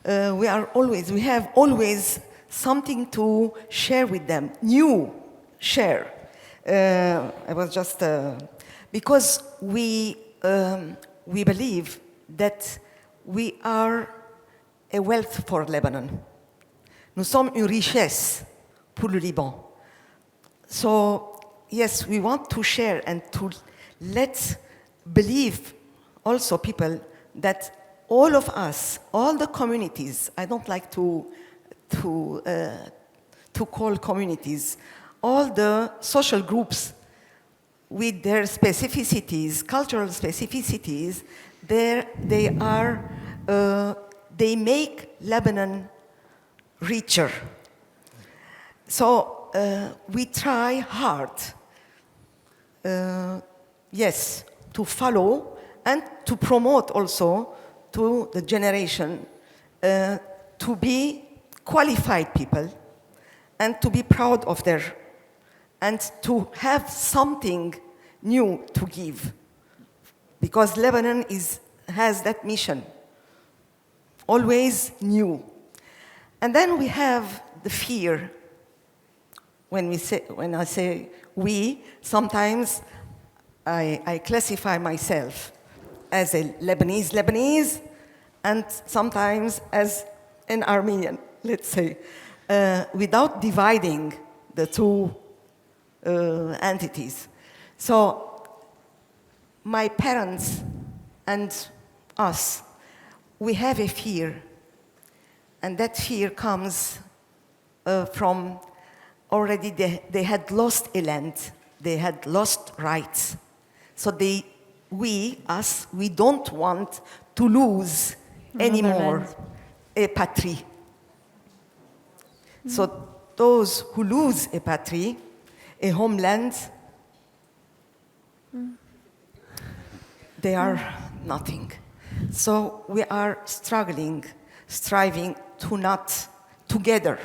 We have always something to share with them, new share. I was just, because we believe that we are a wealth for Lebanon. Nous sommes une richesse pour le Liban. So, yes, we want to share and to believe also people that all of us, all the communities, I don't like to call communities, all the social groups with their specificities, cultural specificities, they make Lebanon richer. So we try hard, yes, to follow and to promote also to the generation to be qualified people and to be proud of their, and to have something new to give. Because Lebanon has that mission, always new. And then we have the fear. When I say we, sometimes I classify myself as a Lebanese, and sometimes as an Armenian, let's say, without dividing the two entities. So my parents and us, we have a fear, and that fear comes from already they had lost a land, they had lost rights. So we don't want to lose anymore a patrie. So those who lose a patrie, a homeland, they are nothing. So we are striving to not together,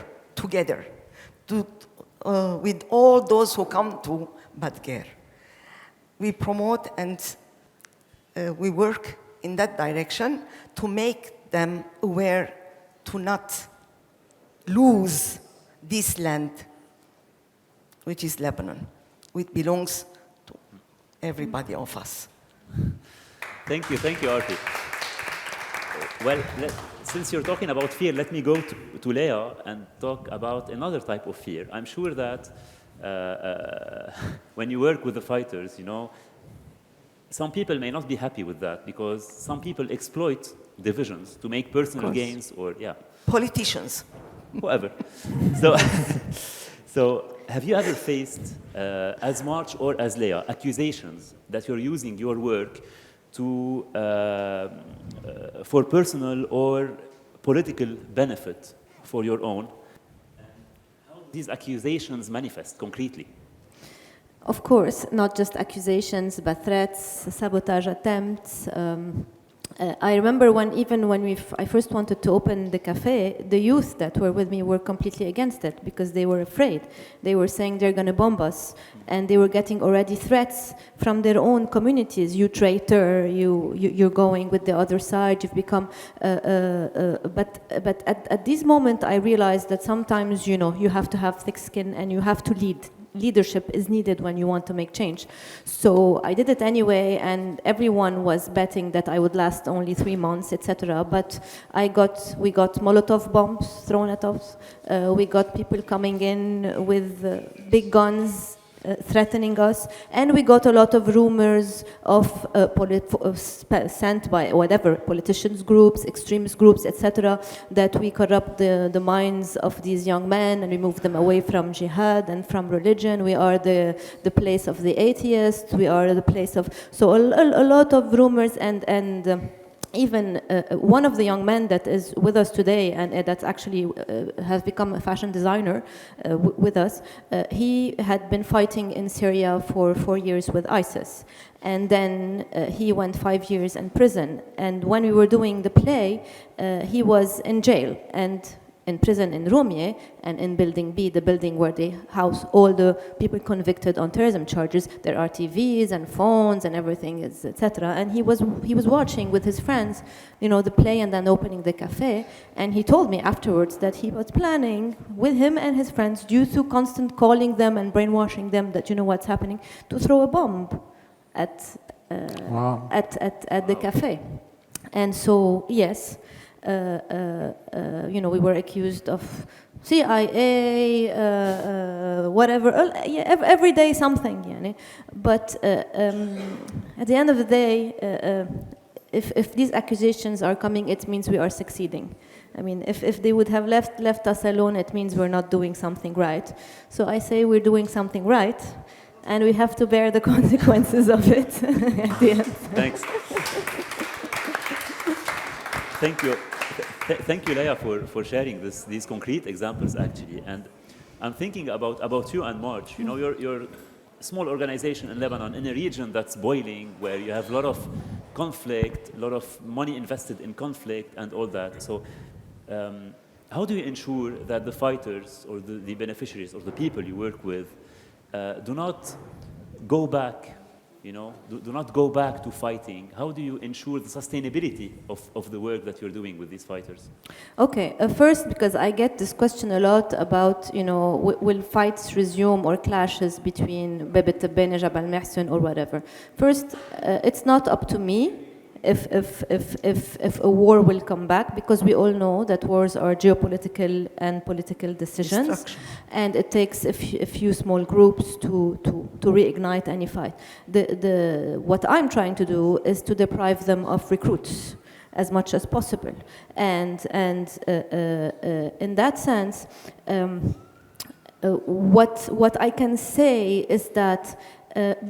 with all those who come to Badguer. We promote and we work in that direction to make them aware to not lose this land, which is Lebanon, which belongs to everybody of us. Thank you, Arpie. Well, since you're talking about fear, let me go to Lea and talk about another type of fear. I'm sure that when you work with the fighters, some people may not be happy with that because some people exploit divisions to make personal gains or, Politicians. Whoever. So have you ever faced, as March or as Lea, accusations that you're using your work to, for personal or political benefit for your own? How do these accusations manifest concretely? Of course, not just accusations, but threats, sabotage attempts. I remember when I first wanted to open the cafe, the youth that were with me were completely against it because they were afraid. They were saying they're going to bomb us, and they were getting already threats from their own communities. You traitor, you're going with the other side. You've become. But at this moment, I realized that sometimes you have to have thick skin and you have to lead. Leadership is needed when you want to make change. So I did it anyway, and everyone was betting that I would last only 3 months, etc. But we got Molotov bombs thrown at us. We got people coming in with big guns threatening us, and we got a lot of rumors of sent by whatever politicians groups, extremist groups, etc., that we corrupt the minds of these young men and we move them away from jihad and from religion. We are the place of the atheists. We are the place of a lot of rumors and even one of the young men that is with us today and that's actually has become a fashion designer with us, he had been fighting in Syria for 4 years with ISIS. And then he went 5 years in prison. And when we were doing the play, he was in jail and in prison in Rumie and in Building B, the building where they house all the people convicted on terrorism charges. There are TVs and phones and everything, etc. And he was watching with his friends, the play and then opening the cafe. And he told me afterwards that he was planning with him and his friends, due to constant calling them and brainwashing them that what's happening, to throw a bomb at the cafe. And so yes. We were accused of CIA, whatever, every day something. But at the end of the day, if these accusations are coming, it means we are succeeding. I mean, if they would have left us alone, it means we're not doing something right. So I say we're doing something right, and we have to bear the consequences of it at the end. Thanks. Thank you. Thank you, Lea, for sharing these concrete examples, actually. And I'm thinking about you and March. You're a small organization in Lebanon, in a region that's boiling, where you have a lot of conflict, a lot of money invested in conflict and all that. So how do you ensure that the fighters or the beneficiaries or the people you work with do not go back, do not go back to fighting? How do you ensure the sustainability of the work that you're doing with these fighters? Okay, first, because I get this question a lot about, will fights resume or clashes between Bebet Tabbane, Jabal Mehsen or whatever. First, it's not up to me. if a war will come back, because we all know that wars are geopolitical and political decisions, and it takes a few small groups to reignite any fight. What I'm trying to do is to deprive them of recruits as much as possible, and in that sense, what I can say is that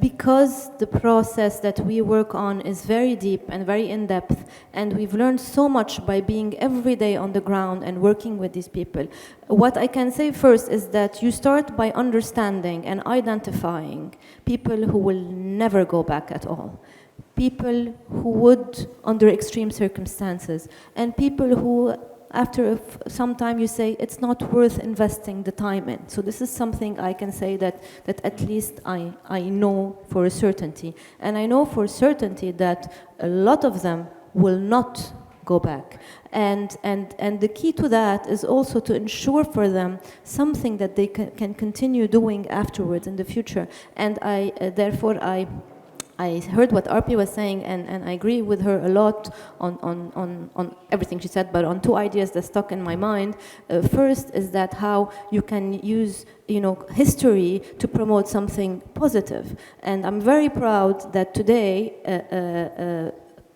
because the process that we work on is very deep and very in-depth, and we've learned so much by being every day on the ground and working with these people, what I can say first is that you start by understanding and identifying people who will never go back at all, people who would under extreme circumstances, and people who after some time you say it's not worth investing the time in. So this is something I can say that at least I know for a certainty. And I know for certainty that a lot of them will not go back. And the key to that is also to ensure for them something that they can continue doing afterwards in the future. And I heard what Arpie was saying, and I agree with her a lot on everything she said, but on two ideas that stuck in my mind. First is that how you can use history to promote something positive. And I'm very proud that today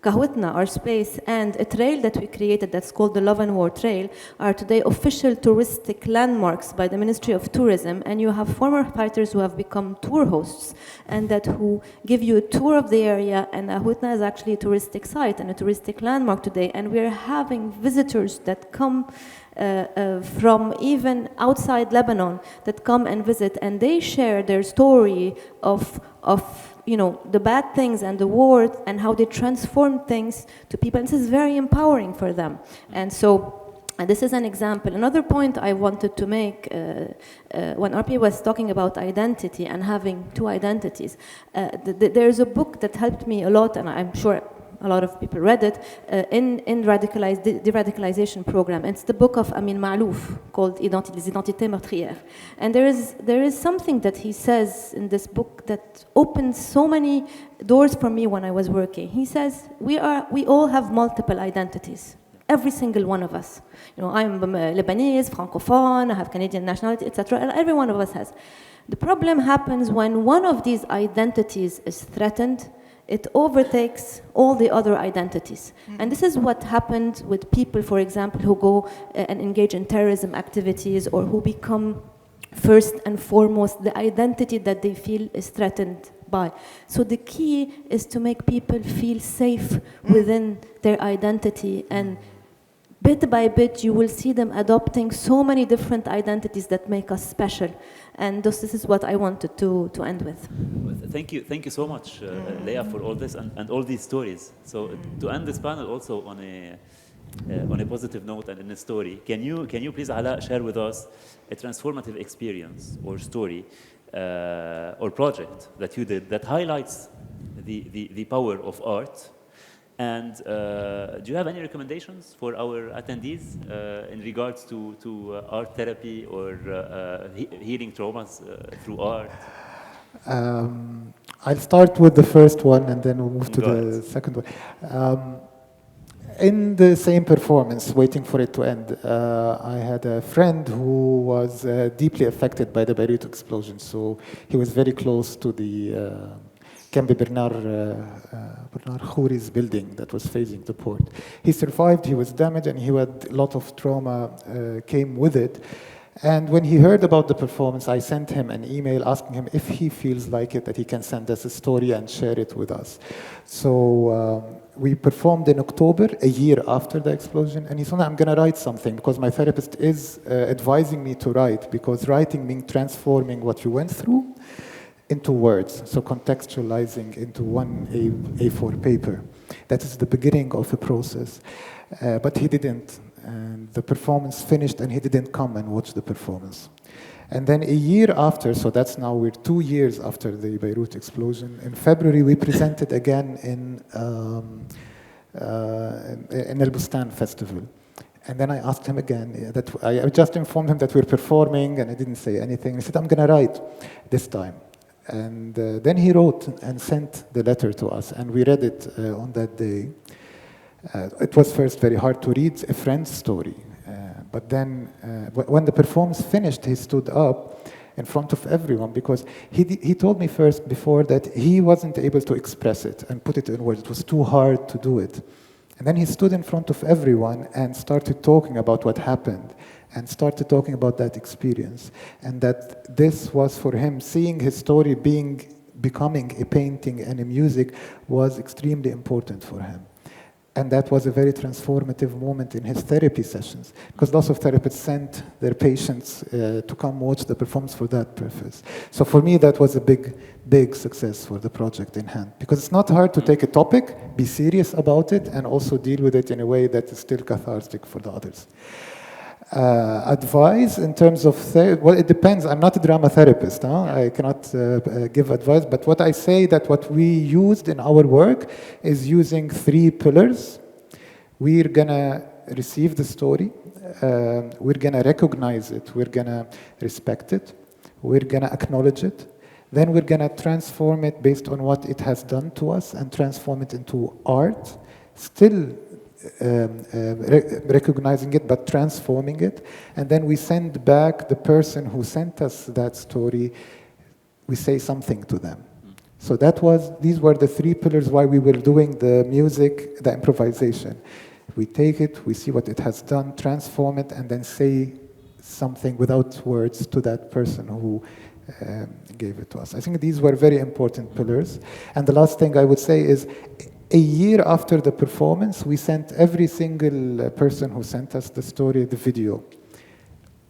Kahwatna, our space, and a trail that we created that's called the Love and War Trail are today official touristic landmarks by the Ministry of Tourism, and you have former fighters who have become tour hosts and who give you a tour of the area, and Kahwatna is actually a touristic site and a touristic landmark today, and we're having visitors that come from even outside Lebanon that come and visit, and they share their story of the bad things and the war and how they transform things to people. And this is very empowering for them. And so this is an example. Another point I wanted to make when Arpie was talking about identity and having two identities, there's a book that helped me a lot, and I'm sure a lot of people read it, in de-radicalization program. It's the book of Amin Malouf called Les Identités Meurtrières. And there is something that he says in this book that opened so many doors for me when I was working. He says, we all have multiple identities. Every single one of us. I'm Lebanese, Francophone, I have Canadian nationality, etc. Every one of us has. The problem happens when one of these identities is threatened. It overtakes all the other identities. And this is what happened with people, for example, who go and engage in terrorism activities, or who become first and foremost the identity that they feel is threatened by. So the key is to make people feel safe within their identity, and bit by bit you will see them adopting so many different identities that make us special. And this is what I wanted to end with. Thank you so much, Lea, for all this and all these stories. So to end this panel also on a positive note and in a story, can you please, Ala, share with us a transformative experience or story or project that you did that highlights the power of art? And do you have any recommendations for our attendees in regards to art therapy or healing traumas through art? I'll start with the first one and then we'll move to the second one. In the same performance, waiting for it to end, I had a friend who was deeply affected by the Beirut explosion. So he was very close to the Bernard Khouri's building that was facing the port. He survived, he was damaged, and he had a lot of trauma came with it. And when he heard about the performance, I sent him an email asking him if he feels like it, that he can send us a story and share it with us. So we performed in October, a year after the explosion, and he said, I'm going to write something, because my therapist is advising me to write, because writing means transforming what you went through into words, so contextualizing into one A4 paper. That is the beginning of the process. But he didn't, and the performance finished, and he didn't come and watch the performance. And then a year after, so that's now we're 2 years after the Beirut explosion, in February we presented again in El Bustan Festival. And then I asked him again, that I just informed him that we're performing, and I didn't say anything. He said, I'm going to write this time. And then he wrote and sent the letter to us, and we read it on that day. It was first very hard to read a friend's story, but then when the performance finished, he stood up in front of everyone, because he told me first before that he wasn't able to express it and put it in words. It was too hard to do it. And then he stood in front of everyone and started talking about what happened, and started talking about that experience, and that this was for him, seeing his story becoming a painting and a music was extremely important for him. And that was a very transformative moment in his therapy sessions, because lots of therapists sent their patients to come watch the performance for that purpose. So for me, that was a big success for the project in hand, because it's not hard to take a topic, be serious about it, and also deal with it in a way that is still cathartic for the others. Advice in terms of, well, it depends. I'm not a drama therapist. I cannot give advice, but what I say that what we used in our work is using 3 pillars. We're gonna receive the story, we're gonna recognize it, we're gonna respect it, we're gonna acknowledge it, then we're gonna transform it based on what it has done to us and transform it into art, still recognizing it but transforming it, and then we send back the person who sent us that story, we say something to them. So these were the 3 pillars why we were doing the music, the improvisation. We take it, we see what it has done, transform it, and then say something without words to that person who gave it to us. I think these were very important pillars. And the last thing I would say is, a year after the performance, we sent every single person who sent us the story, the video,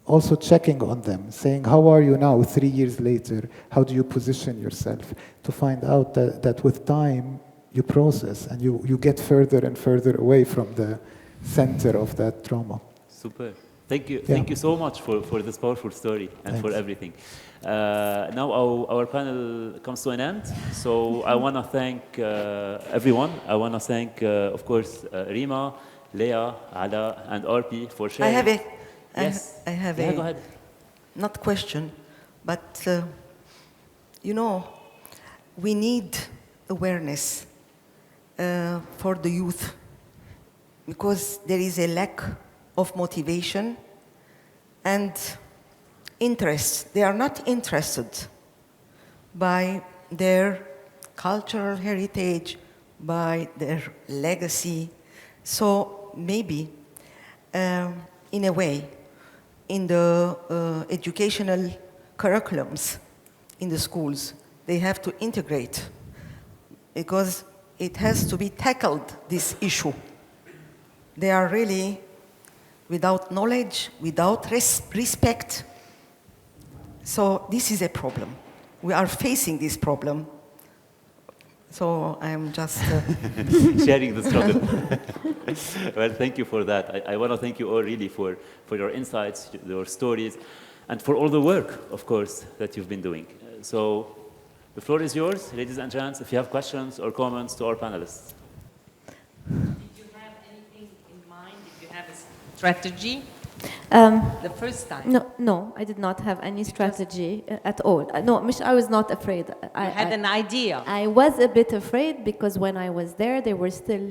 also checking on them, saying, how are you now 3 years later? How do you position yourself? To find out that with time, you process and you get further and further away from the center of that trauma. Super. Thank you. Yeah. Thank you so much for this powerful story and for everything. Now our panel comes to an end. So I want to thank everyone. I want to thank, of course, Rima, Lea, Ala, and Arpie for sharing. I have a go ahead. Not question, but you know, we need awareness for the youth, because there is a lack of motivation and interest. They are not interested by their cultural heritage, by their legacy. So maybe, in a way, in the educational curriculums in the schools, they have to integrate, because it has to be tackled, this issue. They are really without knowledge, without respect. So this is a problem. We are facing this problem. So I'm just sharing the struggle. Well, thank you for that. I want to thank you all really for your insights, your stories, and for all the work, of course, that you've been doing. So the floor is yours, ladies and gents, if you have questions or comments to our panelists. Strategy? The first time? No, I did not have any strategy at all. No, I was not afraid. I had an idea. I was a bit afraid because when I was there, they were still.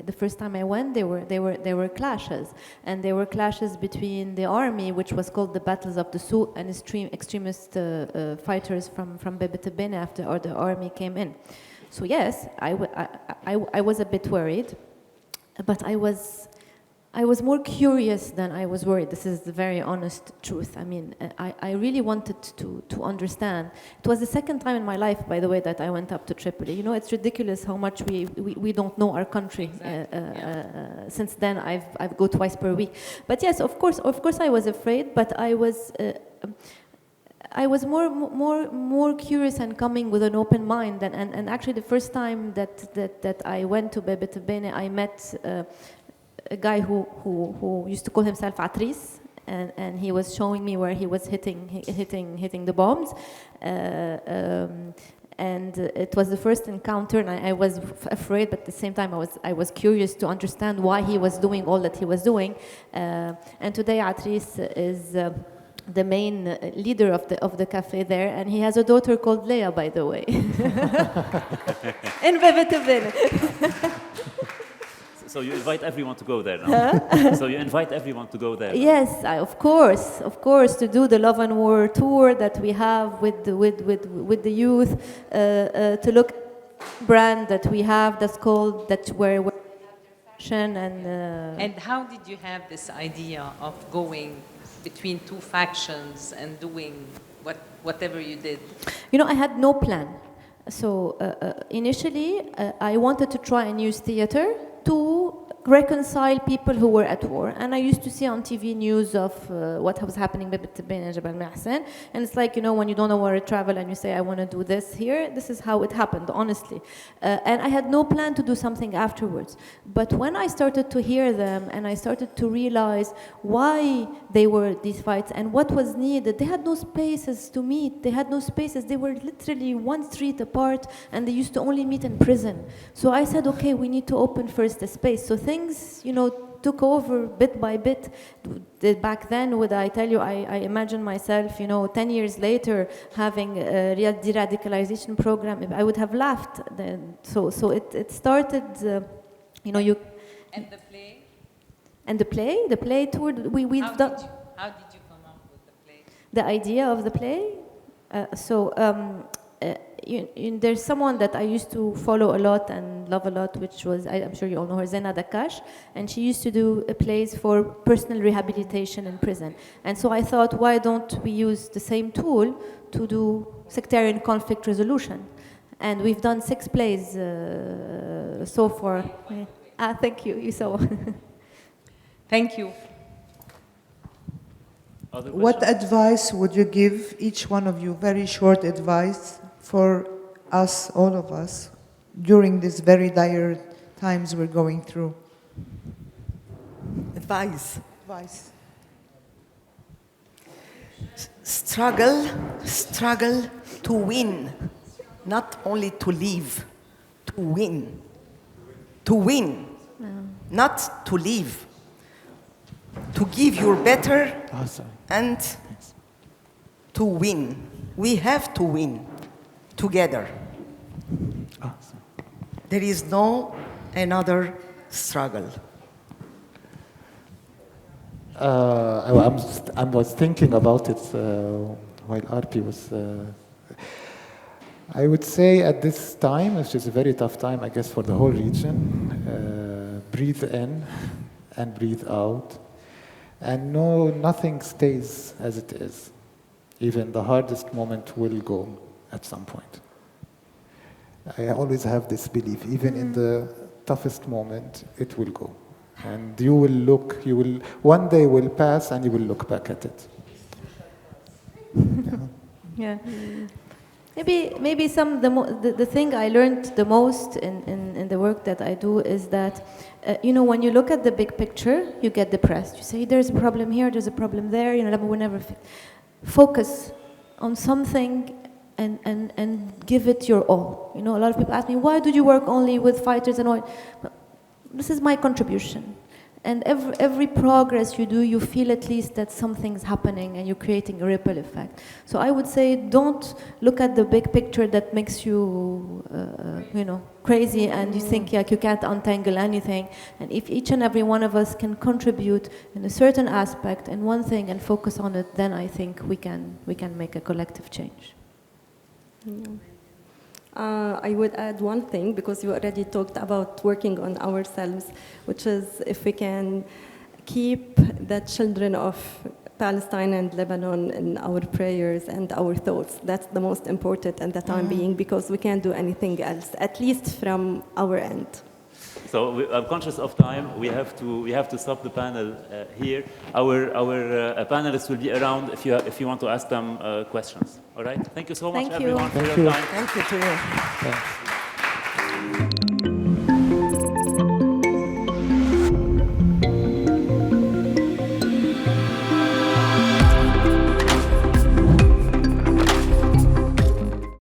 The first time I went, there were clashes, and there were clashes between the army, which was called the Battles of the Souq, and extremist fighters from Bebetebene after the army came in. So yes, I was a bit worried, but I was more curious than I was worried. This is the very honest truth. I mean, I really wanted to understand. It was the second time in my life, by the way, that I went up to Tripoli. You know, it's ridiculous how much we don't know our country. Exactly. Since then, I've go twice per week. But yes, of course, I was afraid, but I was more curious and coming with an open mind. And actually, the first time that I went to Bebetebene, I met a guy who used to call himself Atris, and he was showing me where he was hitting the bombs, and it was the first encounter, and I was afraid, but at the same time I was curious to understand why he was doing all that he was doing, and today Atris is the main leader of the cafe there, and he has a daughter called Lea, by the way. Inevitable. So you invite everyone to go there now. Huh? So you invite everyone to go there. Yes, of course, to do the Love and War tour that we have with the youth, to look at the brand that we have that's called that where fashion and. And how did you have this idea of going between two factions and doing whatever you did? You know, I had no plan. So initially, I wanted to try and use theater to reconcile people who were at war. And I used to see on TV news of what was happening in Jabal Mahsen. And it's like, you know, when you don't know where to travel and you say, I want to do this here, this is how it happened, honestly. And I had no plan to do something afterwards. But when I started to hear them and I started to realize why they were these fights and what was needed, they had no spaces to meet. They had no spaces. They were literally one street apart and they used to only meet in prison. So I said, okay, we need to open first a space. So things, you know, took over bit by bit. Back then, would I tell you, I imagine myself, you know, 10 years later having a de-radicalization program, I would have laughed then. So it started, you know, you... And the play? And the play tour, we've done... How did you come up with the play? The idea of the play? There's someone that I used to follow a lot and love a lot, which was, I'm sure you all know her, Zena Dakash, and she used to do plays for personal rehabilitation in prison. And so I thought, why don't we use the same tool to do sectarian conflict resolution? And we've done 6 plays so far. Thank you, you saw. Thank you. What advice would you give, each one of you, very short advice for us, all of us, during these very dire times we're going through? Advice. Struggle to win, not only to live, to win. To win, not to live. To give your better and to win. We have to win together. There is no another struggle. I was thinking about it while Arpie was... I would say at this time, which is a very tough time, I guess, for the whole region, breathe in and breathe out. And no, nothing stays as it is. Even the hardest moment will go at some point. I always have this belief, even in the toughest moment, it will go. And one day will pass and you will look back at it. Yeah. Maybe the thing I learned the most in the work that I do is that, you know, when you look at the big picture, you get depressed. You say, there's a problem here, there's a problem there, you know, we'll never focus on something and give it your all. You know, a lot of people ask me, why do you work only with fighters and all? This is my contribution. And every progress you do, you feel at least that something's happening and you're creating a ripple effect. So I would say don't look at the big picture that makes you, you know, crazy and you think like you can't untangle anything. And if each and every one of us can contribute in a certain aspect and one thing and focus on it, then I think we can make a collective change. I would add one thing, because you already talked about working on ourselves, which is if we can keep the children of Palestine and Lebanon in our prayers and our thoughts. That's the most important at the time being, because we can't do anything else, at least from our end. So I'm conscious of time. We have to stop the panel here. Our panelists will be around if you want to ask them questions. All right. Thank you so much, everyone, for your time. Thank you to you. Thanks.